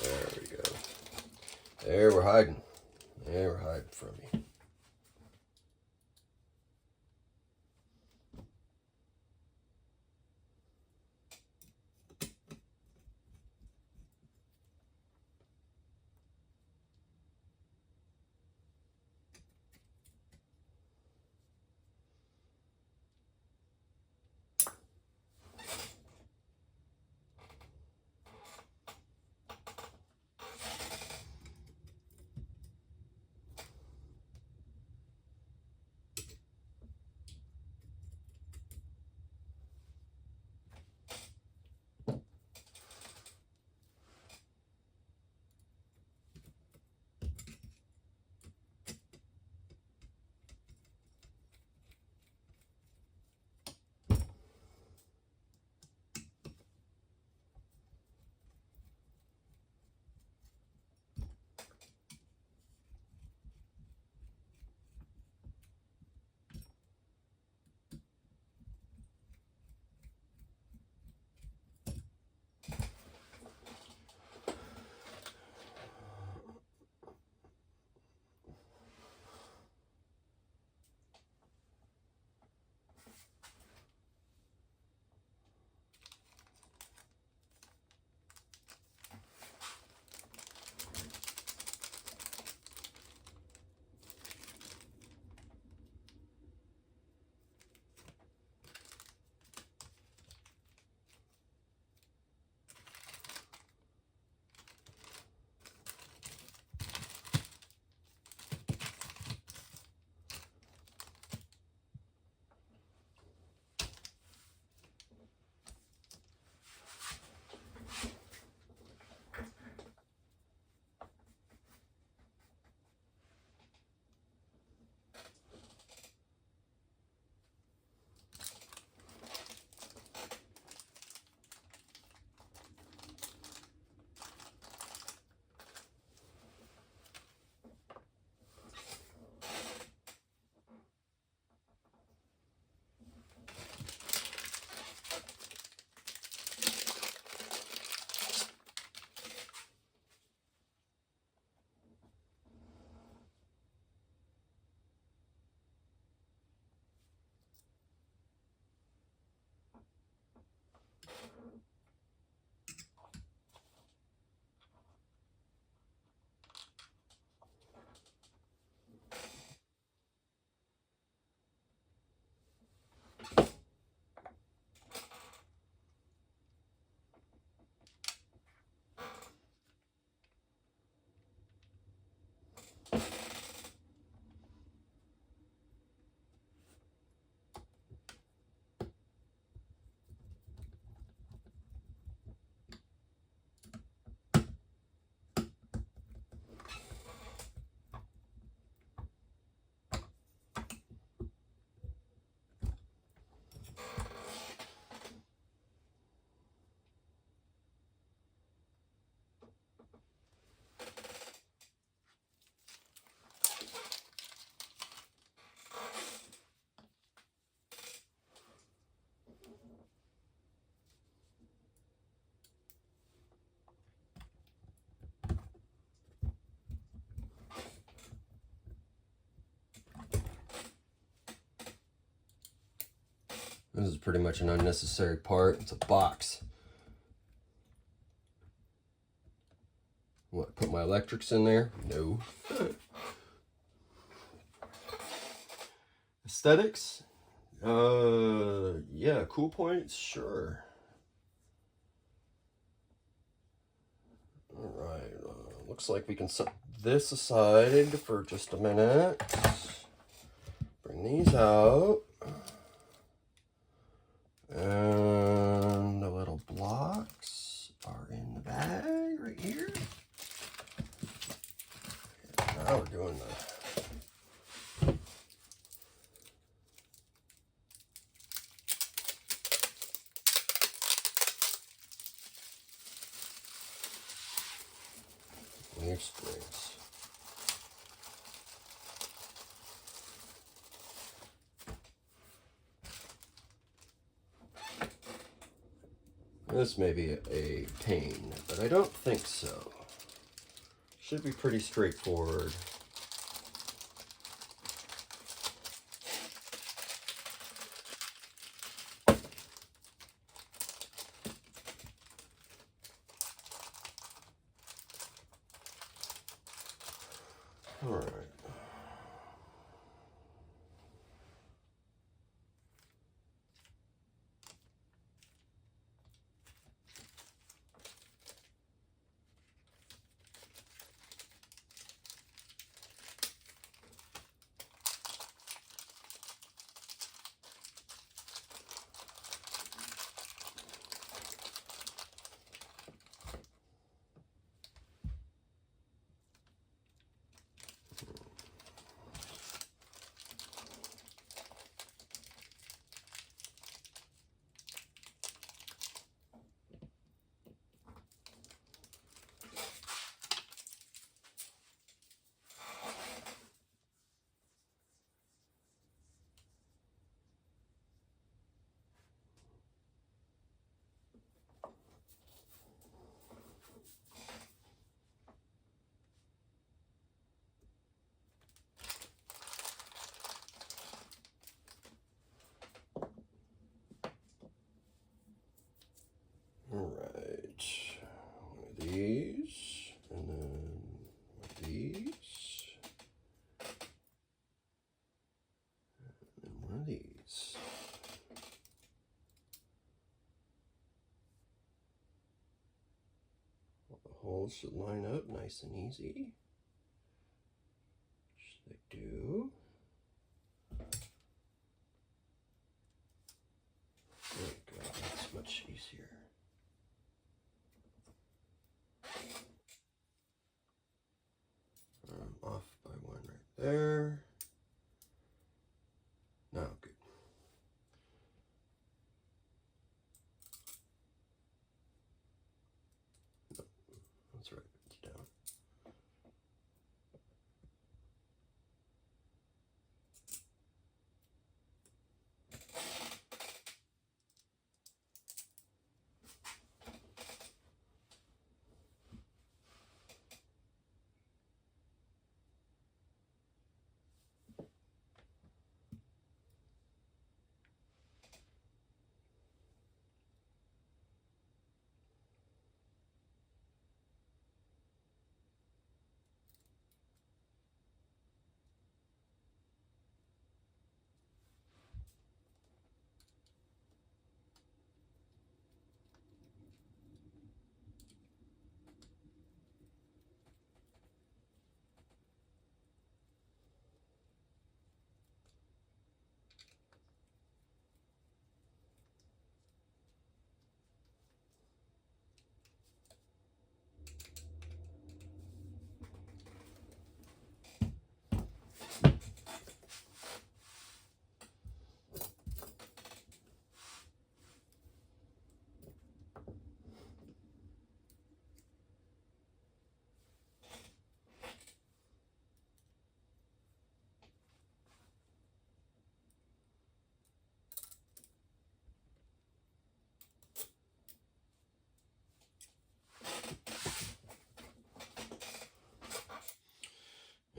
There we go. There we're hiding. There we're hiding from you. This is pretty much an unnecessary part. It's a box. What, put my electrics in there? No. Aesthetics? Yeah, cool points, sure. All right, looks like we can set this aside for just a minute. Bring these out. And the little blocks are in the bag right here. Now we're doing the leaf springs. This may be a pain, but I don't think so. Should be pretty straightforward. All right. All right, one of these, and then one of these, and one of these. All the holes should line up nice and easy. Which they do. There we go, that's much easier. Off by one right there. Now, good. No, that's right. It's down.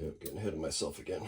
Yep, getting ahead of myself again.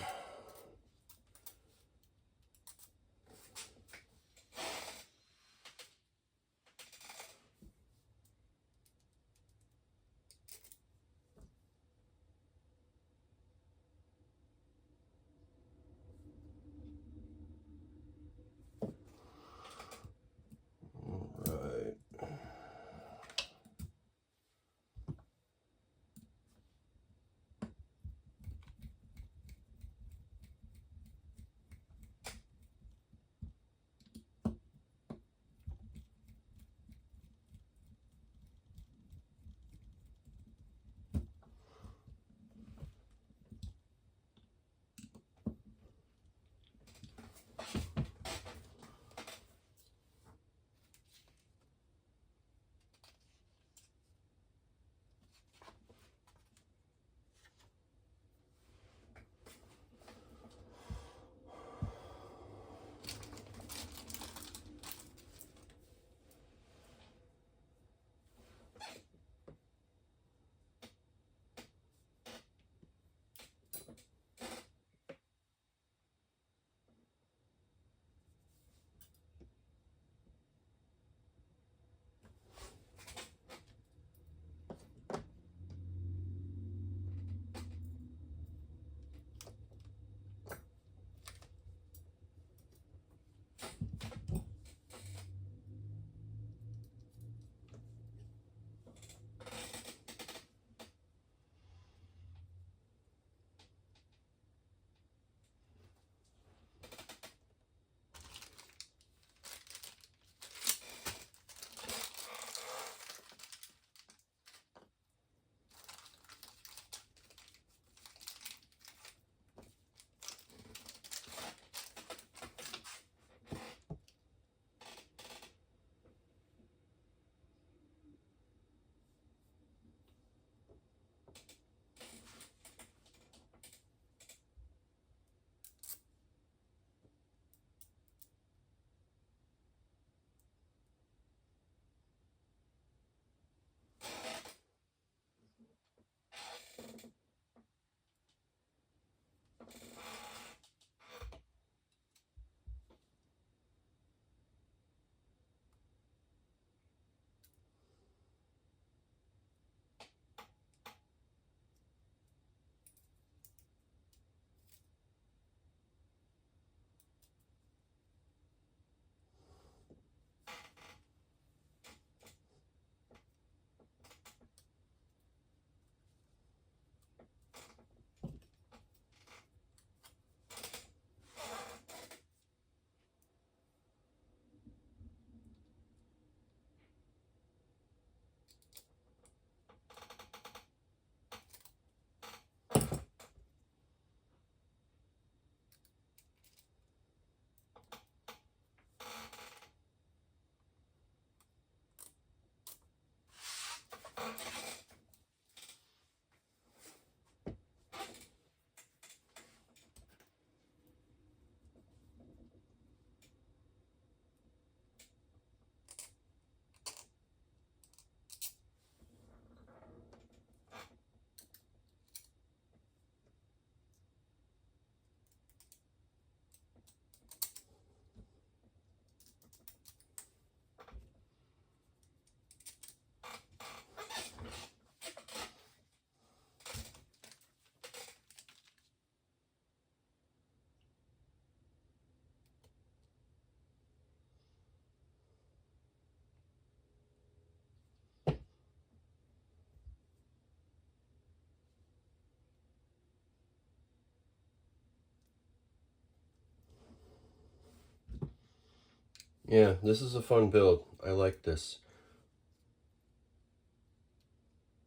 Yeah, this is a fun build. I like this.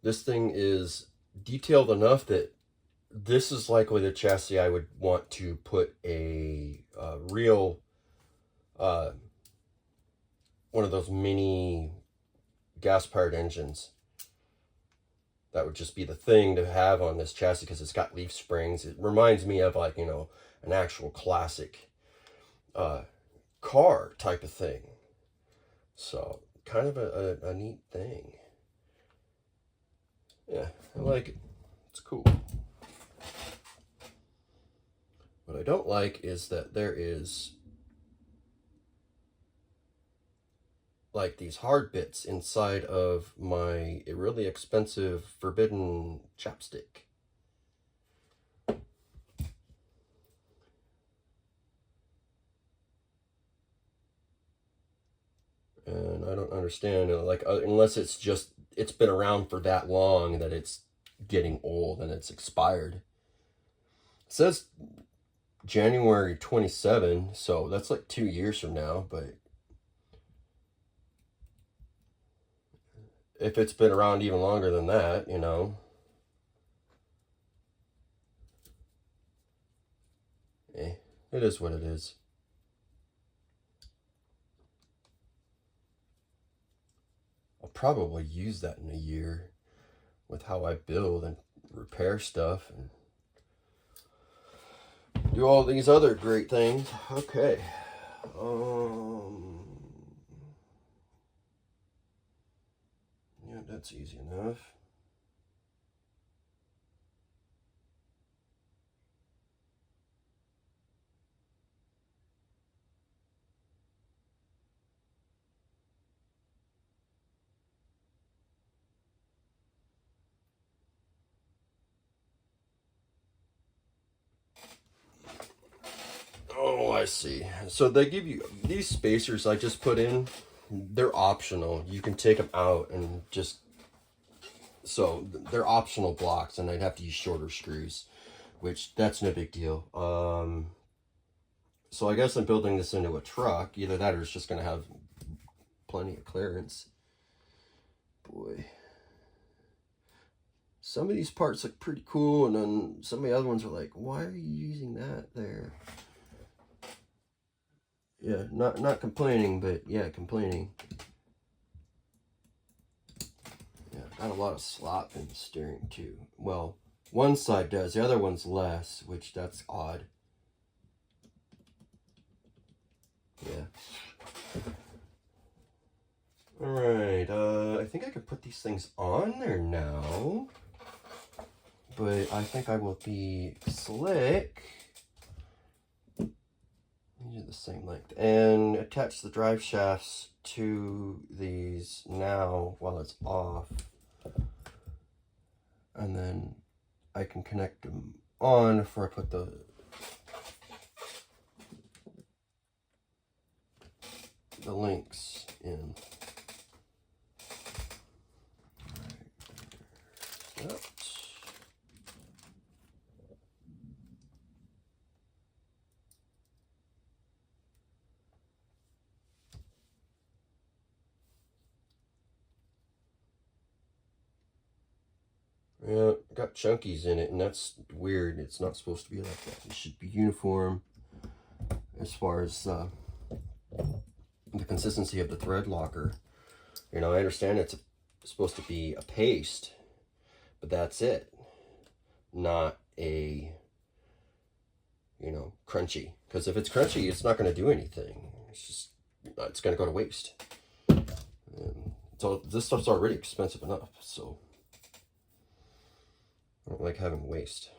This thing is detailed enough that this is likely the chassis I would want to put a real one of those mini gas-powered engines. That would just be the thing to have on this chassis because it's got leaf springs. It reminds me of, like, you know, an actual classic car type of thing. So kind of a neat thing. Yeah, I like it. It's cool. What I don't like is that there is like these hard bits inside of my really expensive forbidden chapstick. And I don't understand, like, unless it's just, it's been around for that long that it's getting old and it's expired. It says January 27, so that's like 2 years from now, but if it's been around even longer than that, you know, it is what it is. I'll probably use that in a year with how I build and repair stuff and do all these other great things. Okay. Yeah, that's easy enough. Oh, I see. So they give you these spacers I just put in, they're optional. You can take them out and just, so they're optional blocks, and I'd have to use shorter screws, which that's no big deal. So I guess I'm building this into a truck. Either that or it's just going to have plenty of clearance. Boy. Some of these parts look pretty cool, and then some of the other ones are like, why are you using that there? Yeah, not complaining, but yeah, complaining. Yeah, got a lot of slop in the steering too. Well, one side does, the other one's less, which that's odd. Yeah. Alright, I think I could put these things on there now. But I think I will be slick. These are the same length. And attach the drive shafts to these now while it's off. And then I can connect them on before I put the links in. Right. Yeah, got chunkies in it, and that's weird. It's not supposed to be like that. It should be uniform as far as the consistency of the thread locker. You know, I understand it's supposed to be a paste, but that's it. Not a, you know, crunchy. Because if it's crunchy, it's not going to do anything. It's just, it's going to go to waste. So this stuff's already expensive enough, so I don't like having waste.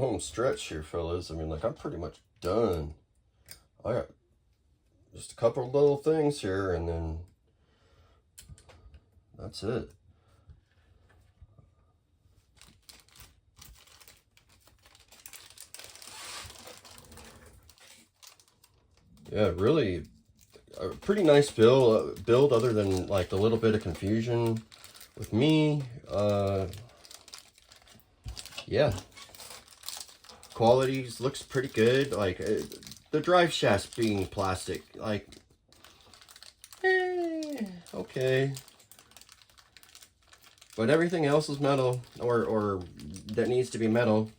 home stretch here, fellas. I mean, like, I'm pretty much done. I got just a couple little things here, and then that's it. Yeah, really a pretty nice build other than like a little bit of confusion with me. Yeah, qualities looks pretty good. Like the drive shaft being plastic, like okay, but everything else is metal, or that needs to be metal.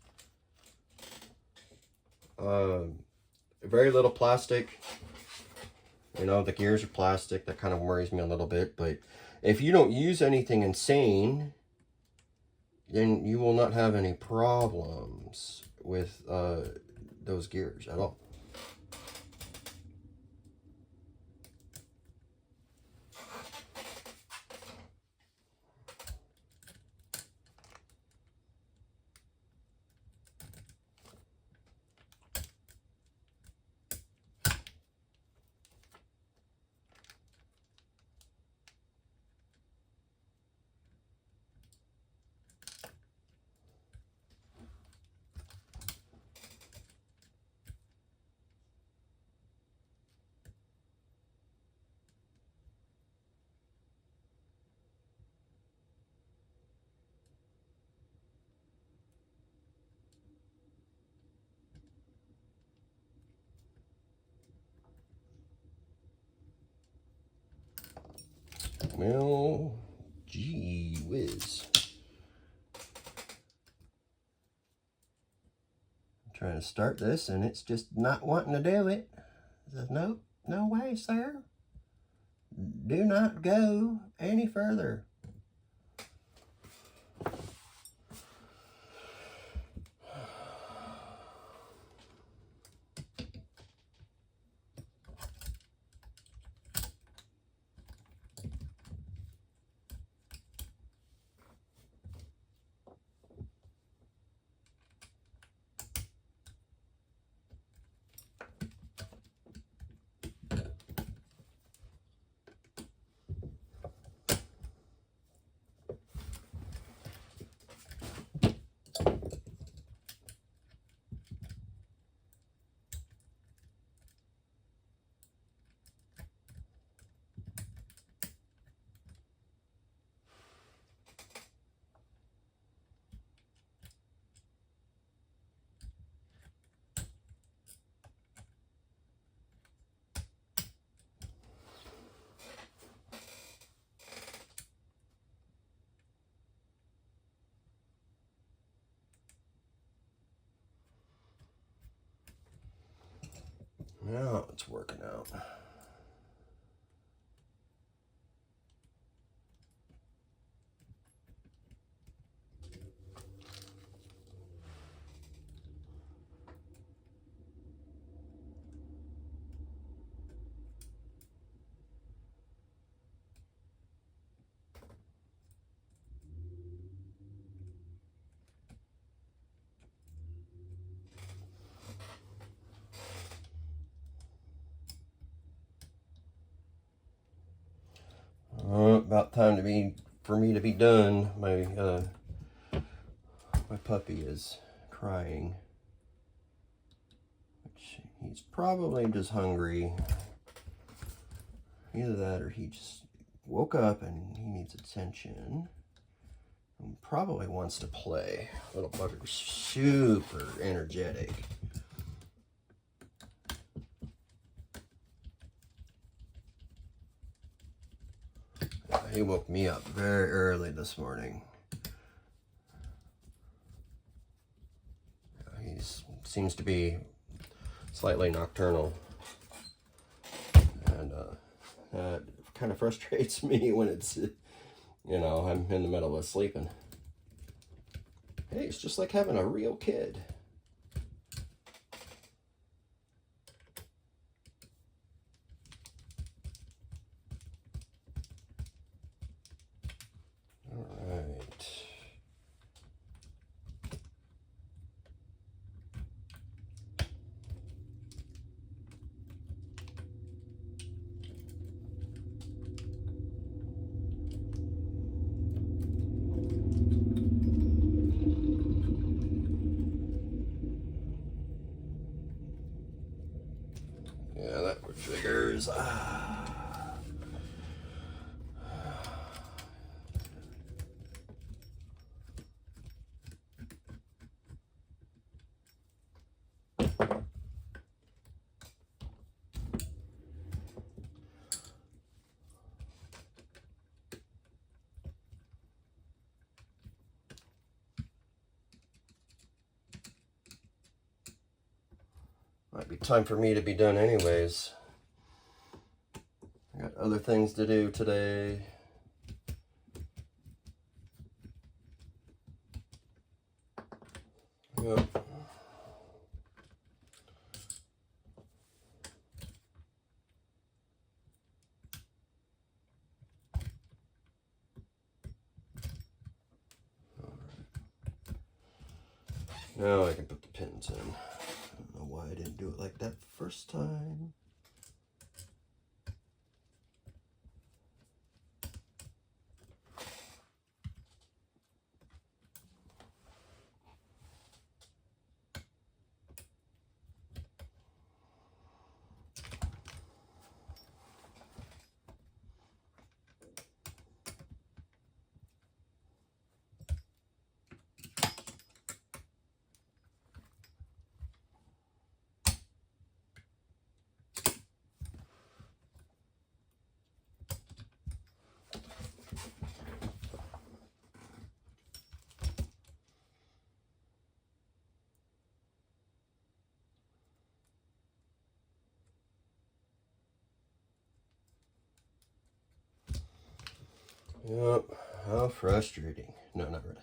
Very little plastic. You know, the gears are plastic. That kind of worries me a little bit. But if you don't use anything insane, then you will not have any problems with those gears at all. Well, gee whiz. I'm trying to start this and it's just not wanting to do it. It says, nope, no way, sir. Do not go any further. Now it's working out. About time for me to be done. My puppy is crying, which he's probably just hungry. Either that or he just woke up and he needs attention and probably wants to play. Little bugger's super energetic. He woke me up very early this morning. He seems to be slightly nocturnal, and that kind of frustrates me when it's, you know, I'm in the middle of sleeping. Hey, it's just like having a real kid. All right. be time for me to be done anyways. I got other things to do today. Yep. Now I can put the pins in. I don't know why I didn't do it like that the first time. Yep, how frustrating. No, not really.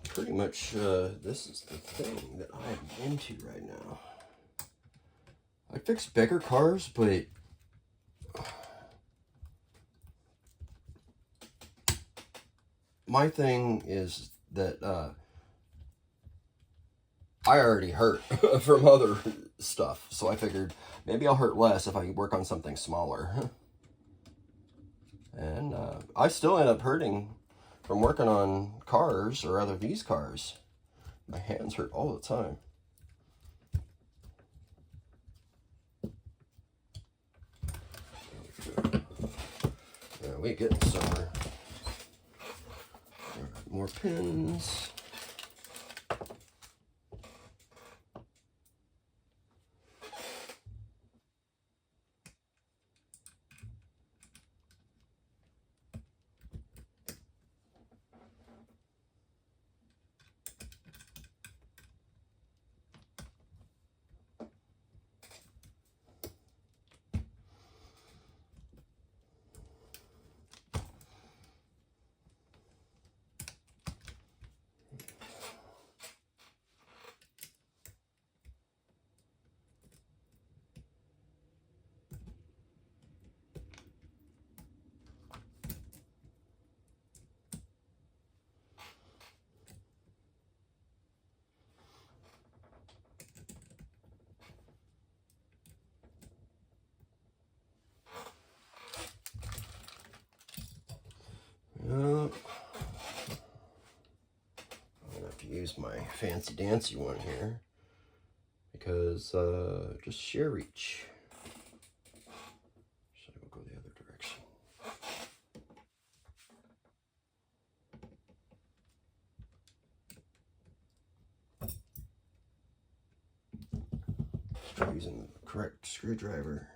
Pretty much, this is the thing that I'm into right now. I fix bigger cars, but my thing is that I already hurt from other stuff, so I figured maybe I'll hurt less if I work on something smaller. And I still end up hurting from working on cars, or rather these cars. My hands hurt all the time. Yeah, we getting somewhere. More pins. Yep. I'm gonna have to use my fancy dancy one here because just shear reach. So I will go the other direction. Start using the correct screwdriver.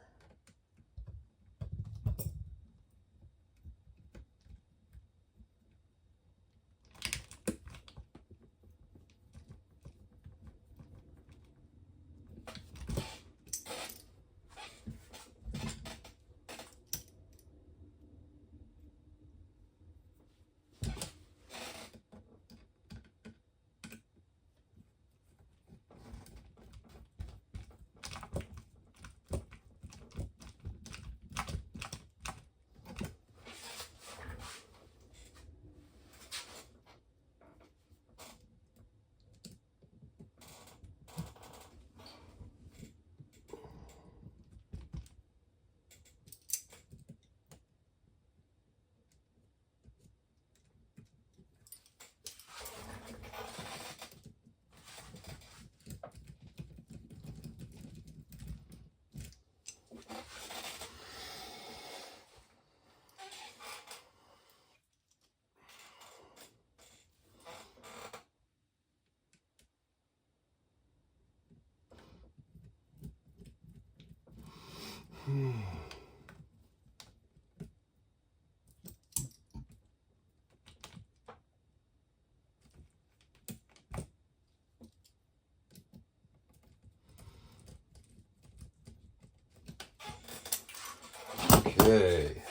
Okay.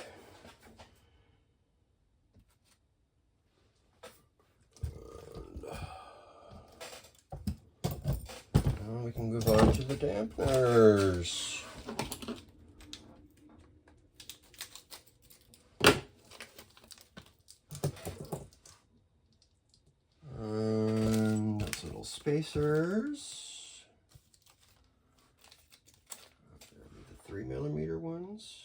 Now we can move on to the dampeners. Those little spacers. The 3mm ones.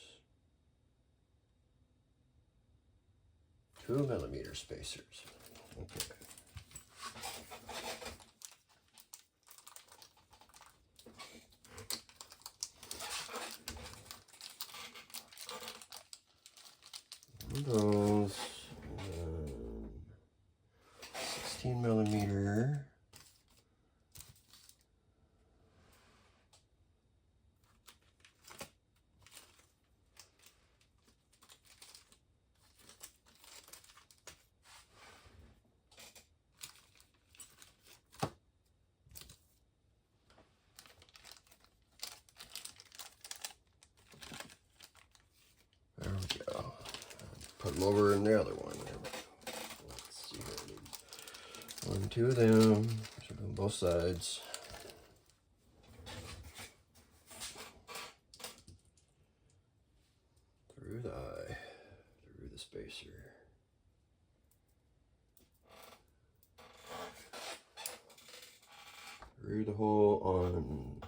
2mm spacers. Okay. Those 16mm. There we go. Put them over in the other one. Let's see here. One, two of them. So on both sides. Through the eye. Through the spacer. Through the hole on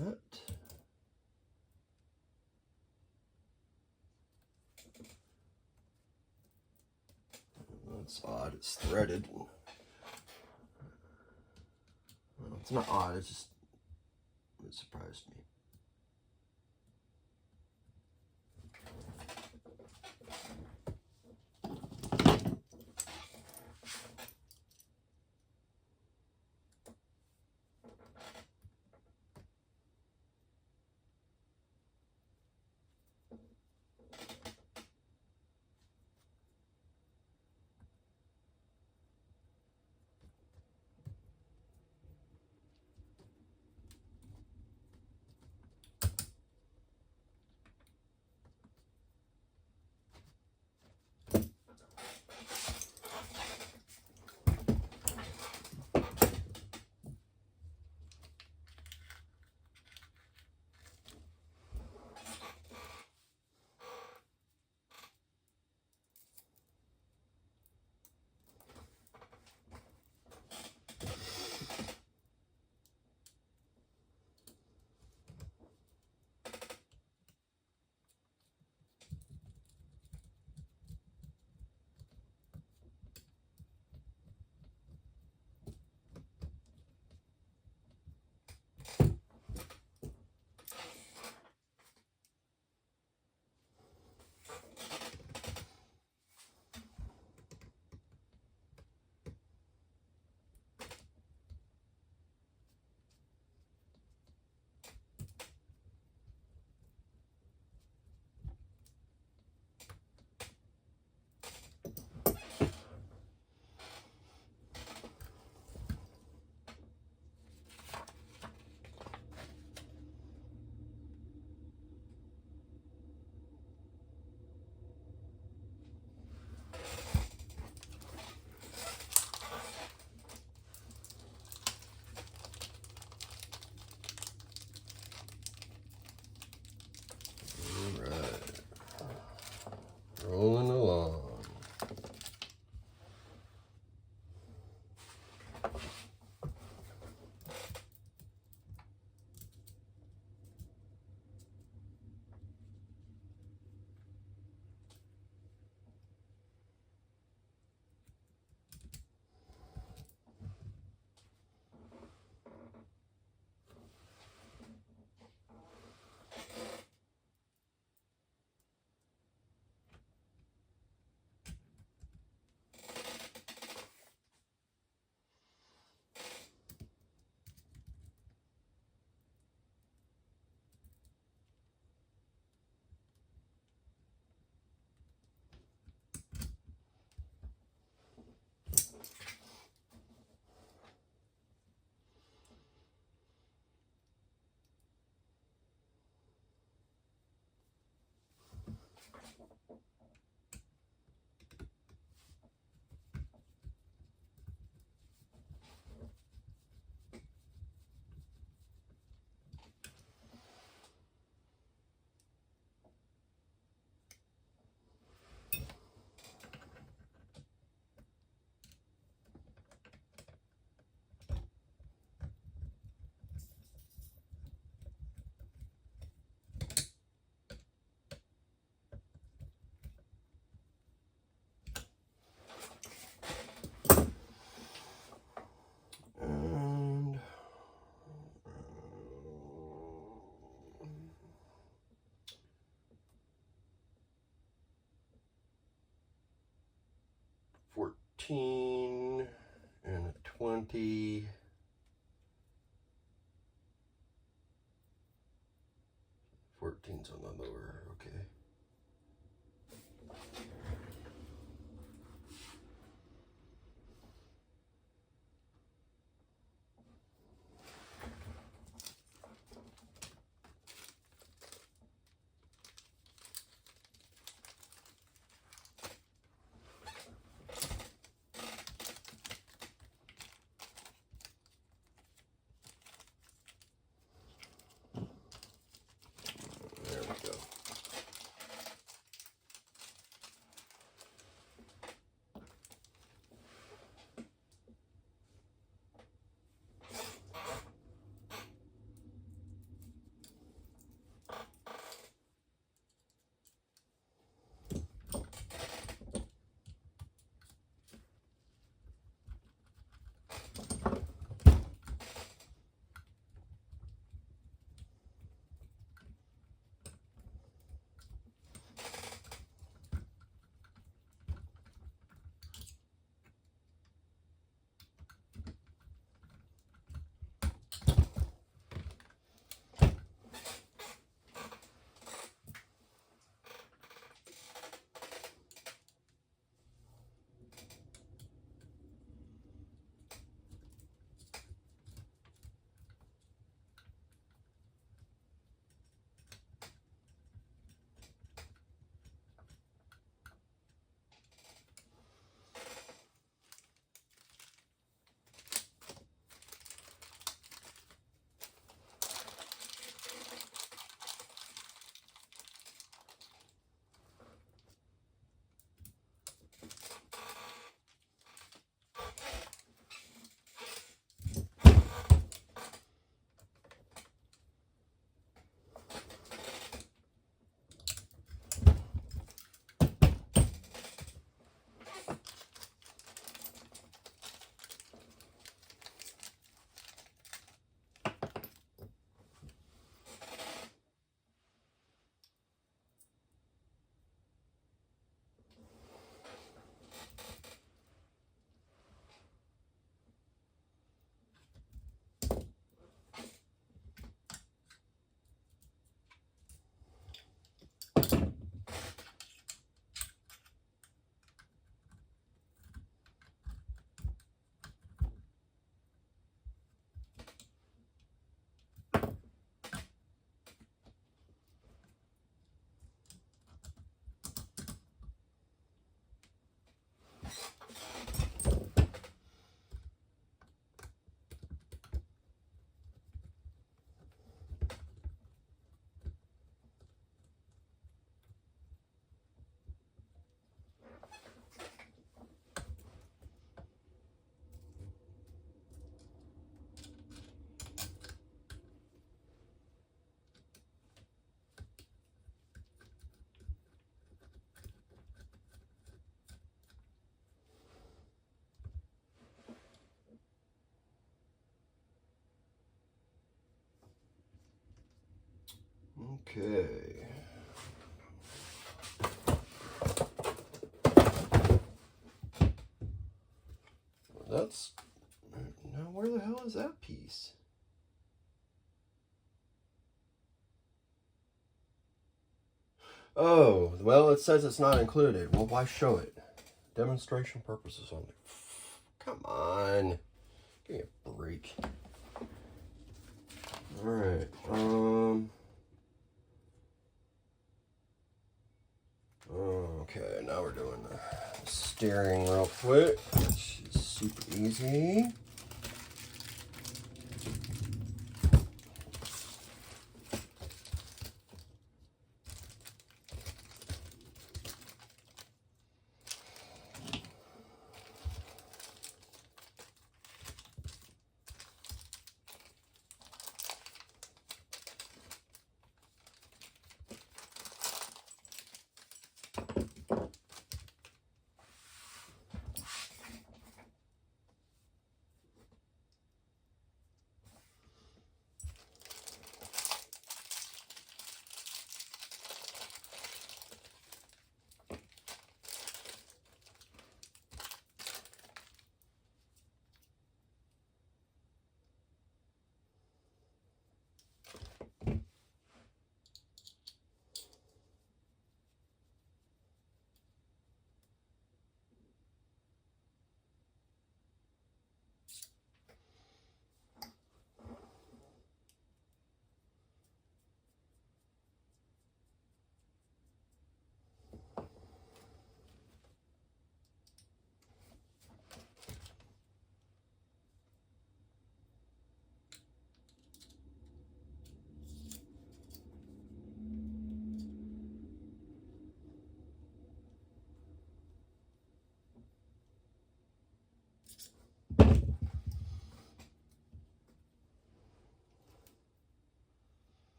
that. That's odd, it's threaded. Well, it's not odd, it surprised me. 14 and a 20. 14's on the lower, okay. There we go. Okay. That's, now where the hell is that piece? Oh, well, it says it's not included. Well, why show it? Demonstration purposes only. Come on. Give me a break. Alright, okay, now we're doing the steering real quick, which is super easy.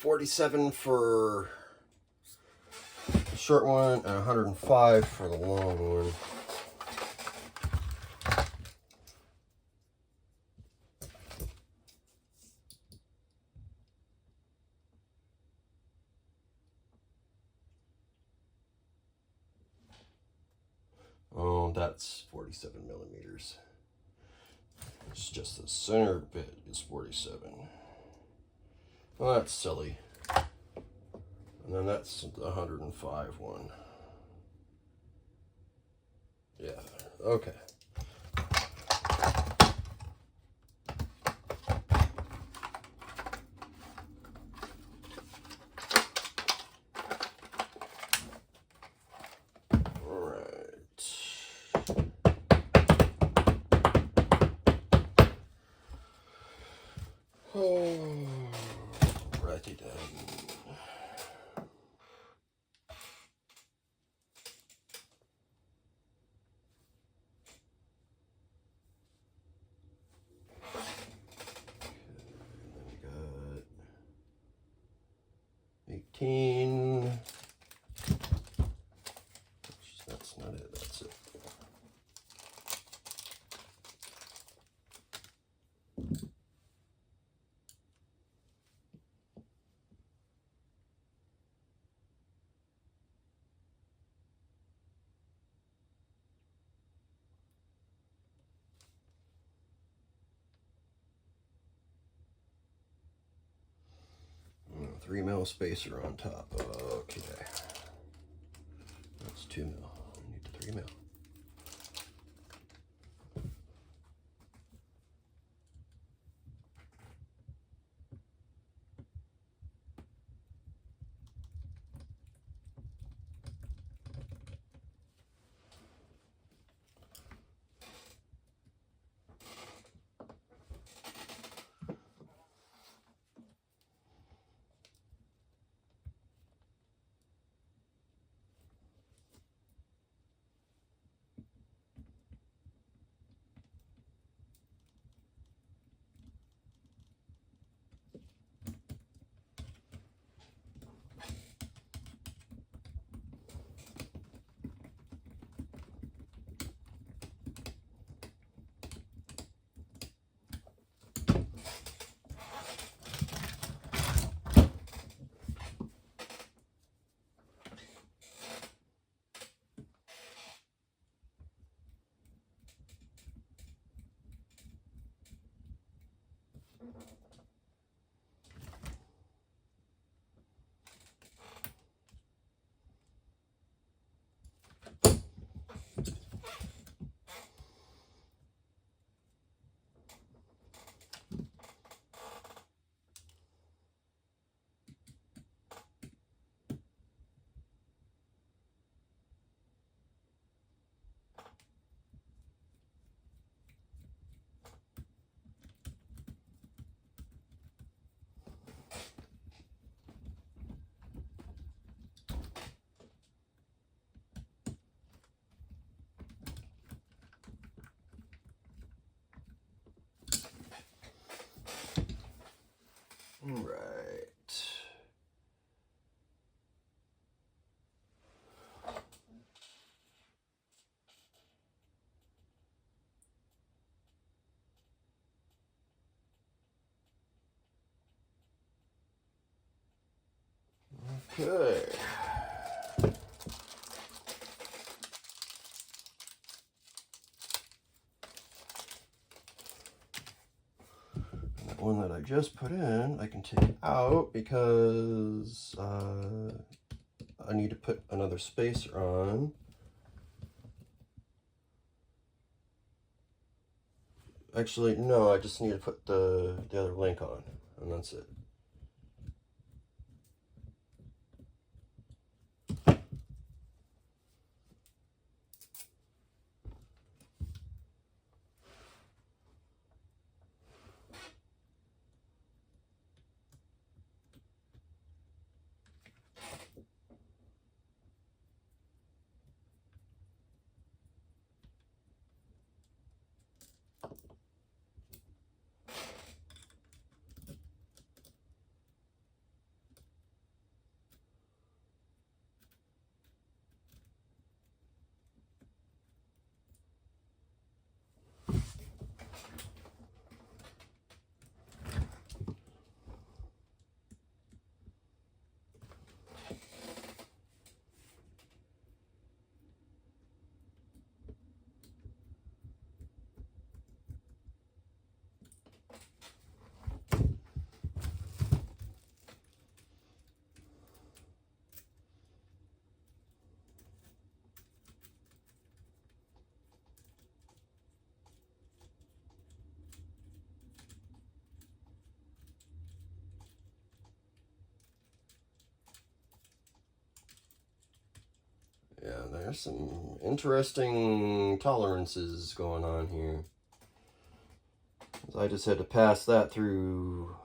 47 for the short one and 105 for the long one. Oh, that's 47 millimeters. It's just the center bit is 47. Well, that's silly. And then that's the 105 one. Yeah, okay. Oh, righty then. Okay, then we got 18. That's not it, that's it. Oh, 3 mil spacer on top. Okay. That's 2 mil. I need the 3 mil. Right. Okay. That one that I just put in, I can take out because I need to put another spacer on. Actually, no, I just need to put the other link on, and that's it. there's some interesting tolerances going on here. I just had to pass that through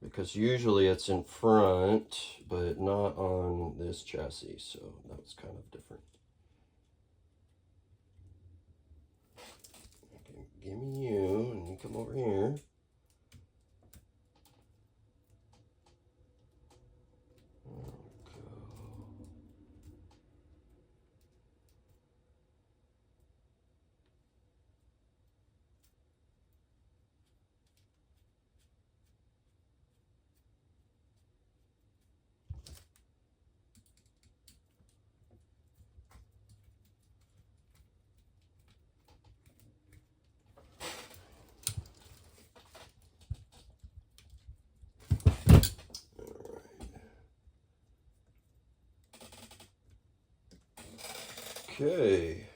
because usually it's in front, but not on this chassis, so that was kind of different. Okay, give me you, and you come over here. Okay.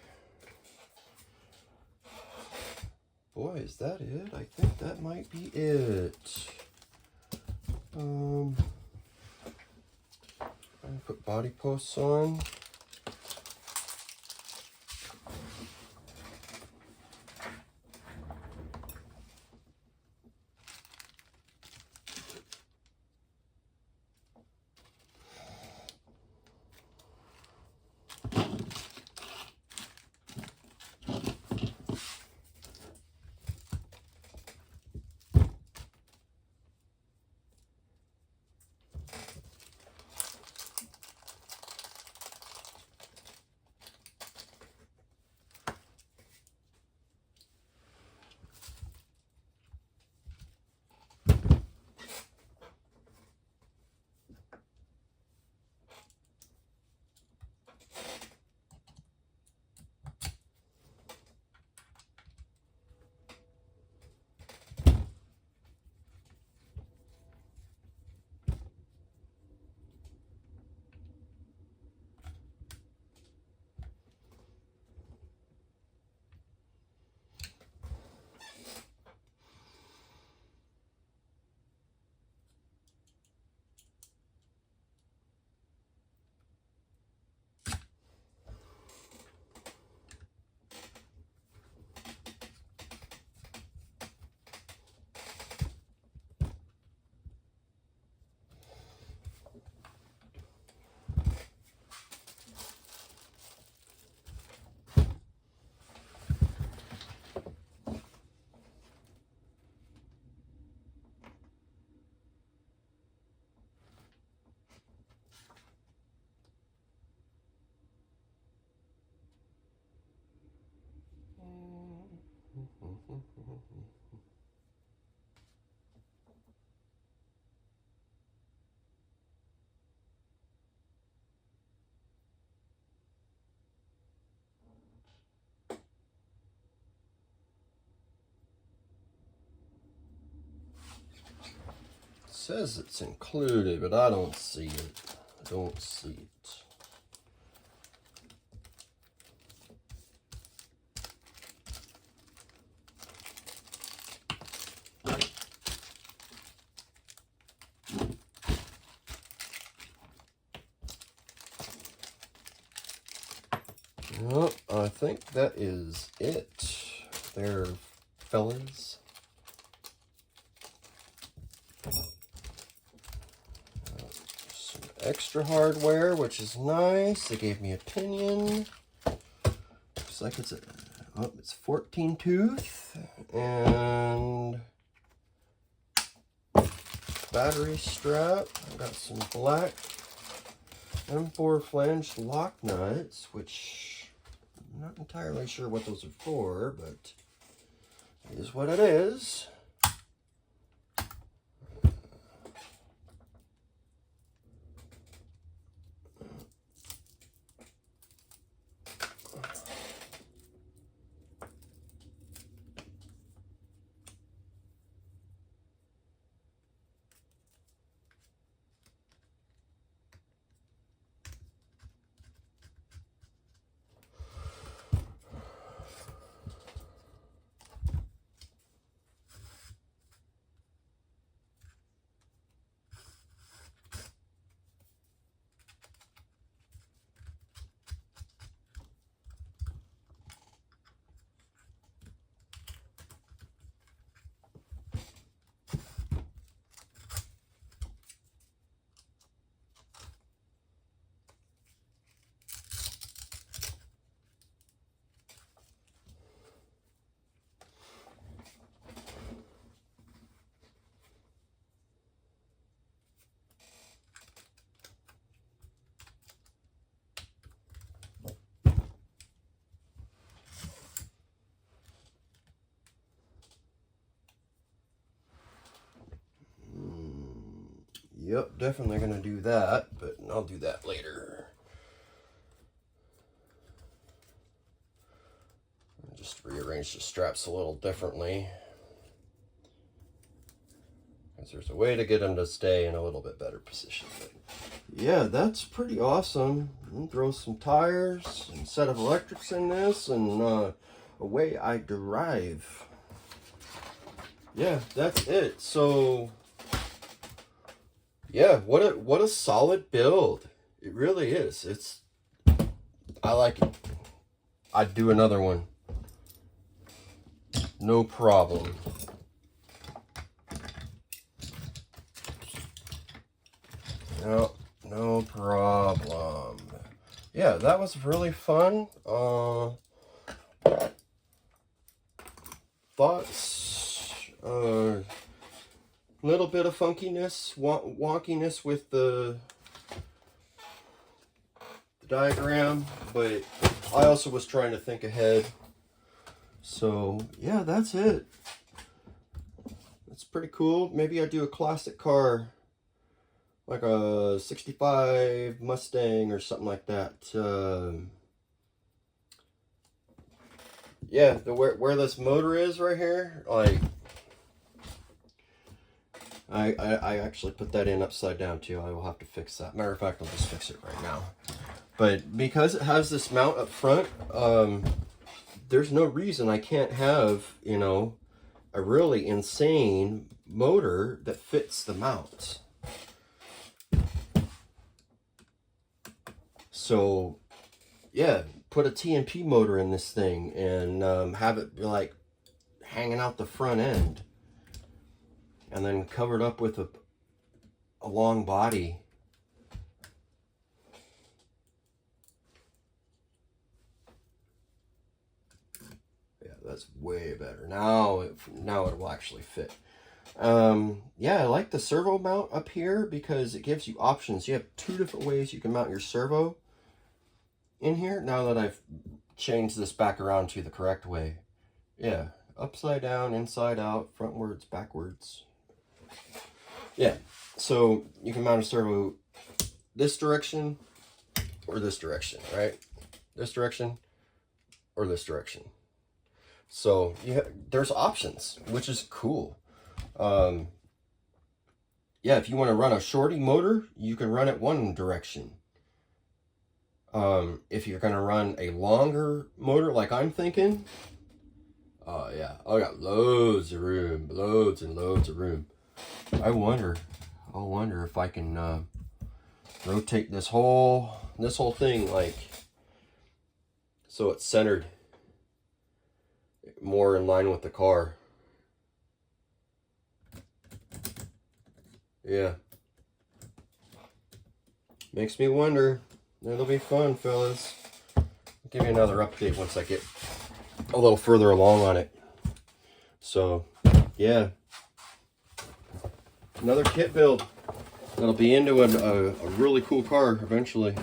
Boy, is that it? I think that might be it. I'm gonna put body posts on. It says it's included, but I don't see it. I don't see it. Well, I think that is it there, fellas. Some extra hardware, which is nice. They gave me a pinion. Looks like it's it's 14 tooth and battery strap. I've got some black M4 flange lock nuts, which I'm not entirely sure what those are for, but it is what it is. Yep, definitely gonna do that, but I'll do that later. Just rearrange the straps a little differently, because there's a way to get them to stay in a little bit better position. But yeah, that's pretty awesome. Throw some tires and set of electrics in this, and away I drive. Yeah, that's it. So yeah, what a solid build. It really is. I like it. I'd do another one. No problem. No problem. Yeah, that was really fun. Thoughts, little bit of funkiness, wonkiness with the diagram, but I also was trying to think ahead. So yeah, that's it. It's pretty cool. Maybe I do a classic car, like a 65 Mustang or something like that. Yeah, where this motor is right here, like I actually put that in upside down too. I will have to fix that. Matter of fact, I'll just fix it right now. But because it has this mount up front, there's no reason I can't have, you know, a really insane motor that fits the mount. So yeah, put a TNP motor in this thing and have it be like hanging out the front end, and then covered up with a long body. Yeah, that's way better. Now it will actually fit. Yeah, I like the servo mount up here because it gives you options. You have 2 different ways you can mount your servo in here. Now that I've changed this back around to the correct way. Yeah, upside down, inside out, frontwards, backwards. Yeah, so you can mount a servo this direction or this direction, right? This direction or this direction. So there's options, which is cool. Yeah, if you want to run a shorty motor, you can run it one direction. If you're going to run a longer motor like I'm thinking, yeah, I got loads of room, loads and loads of room. I wonder if I can rotate this whole thing, like, so it's centered more in line with the car. Yeah, makes me wonder. It'll be fun, fellas. I'll give you another update once I get a little further along on it. So yeah, another kit build that'll be into a really cool car eventually,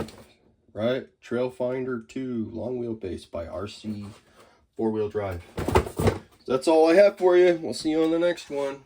right? Trailfinder 2 long wheelbase by RC4WD. That's all I have for you. We'll see you on the next one.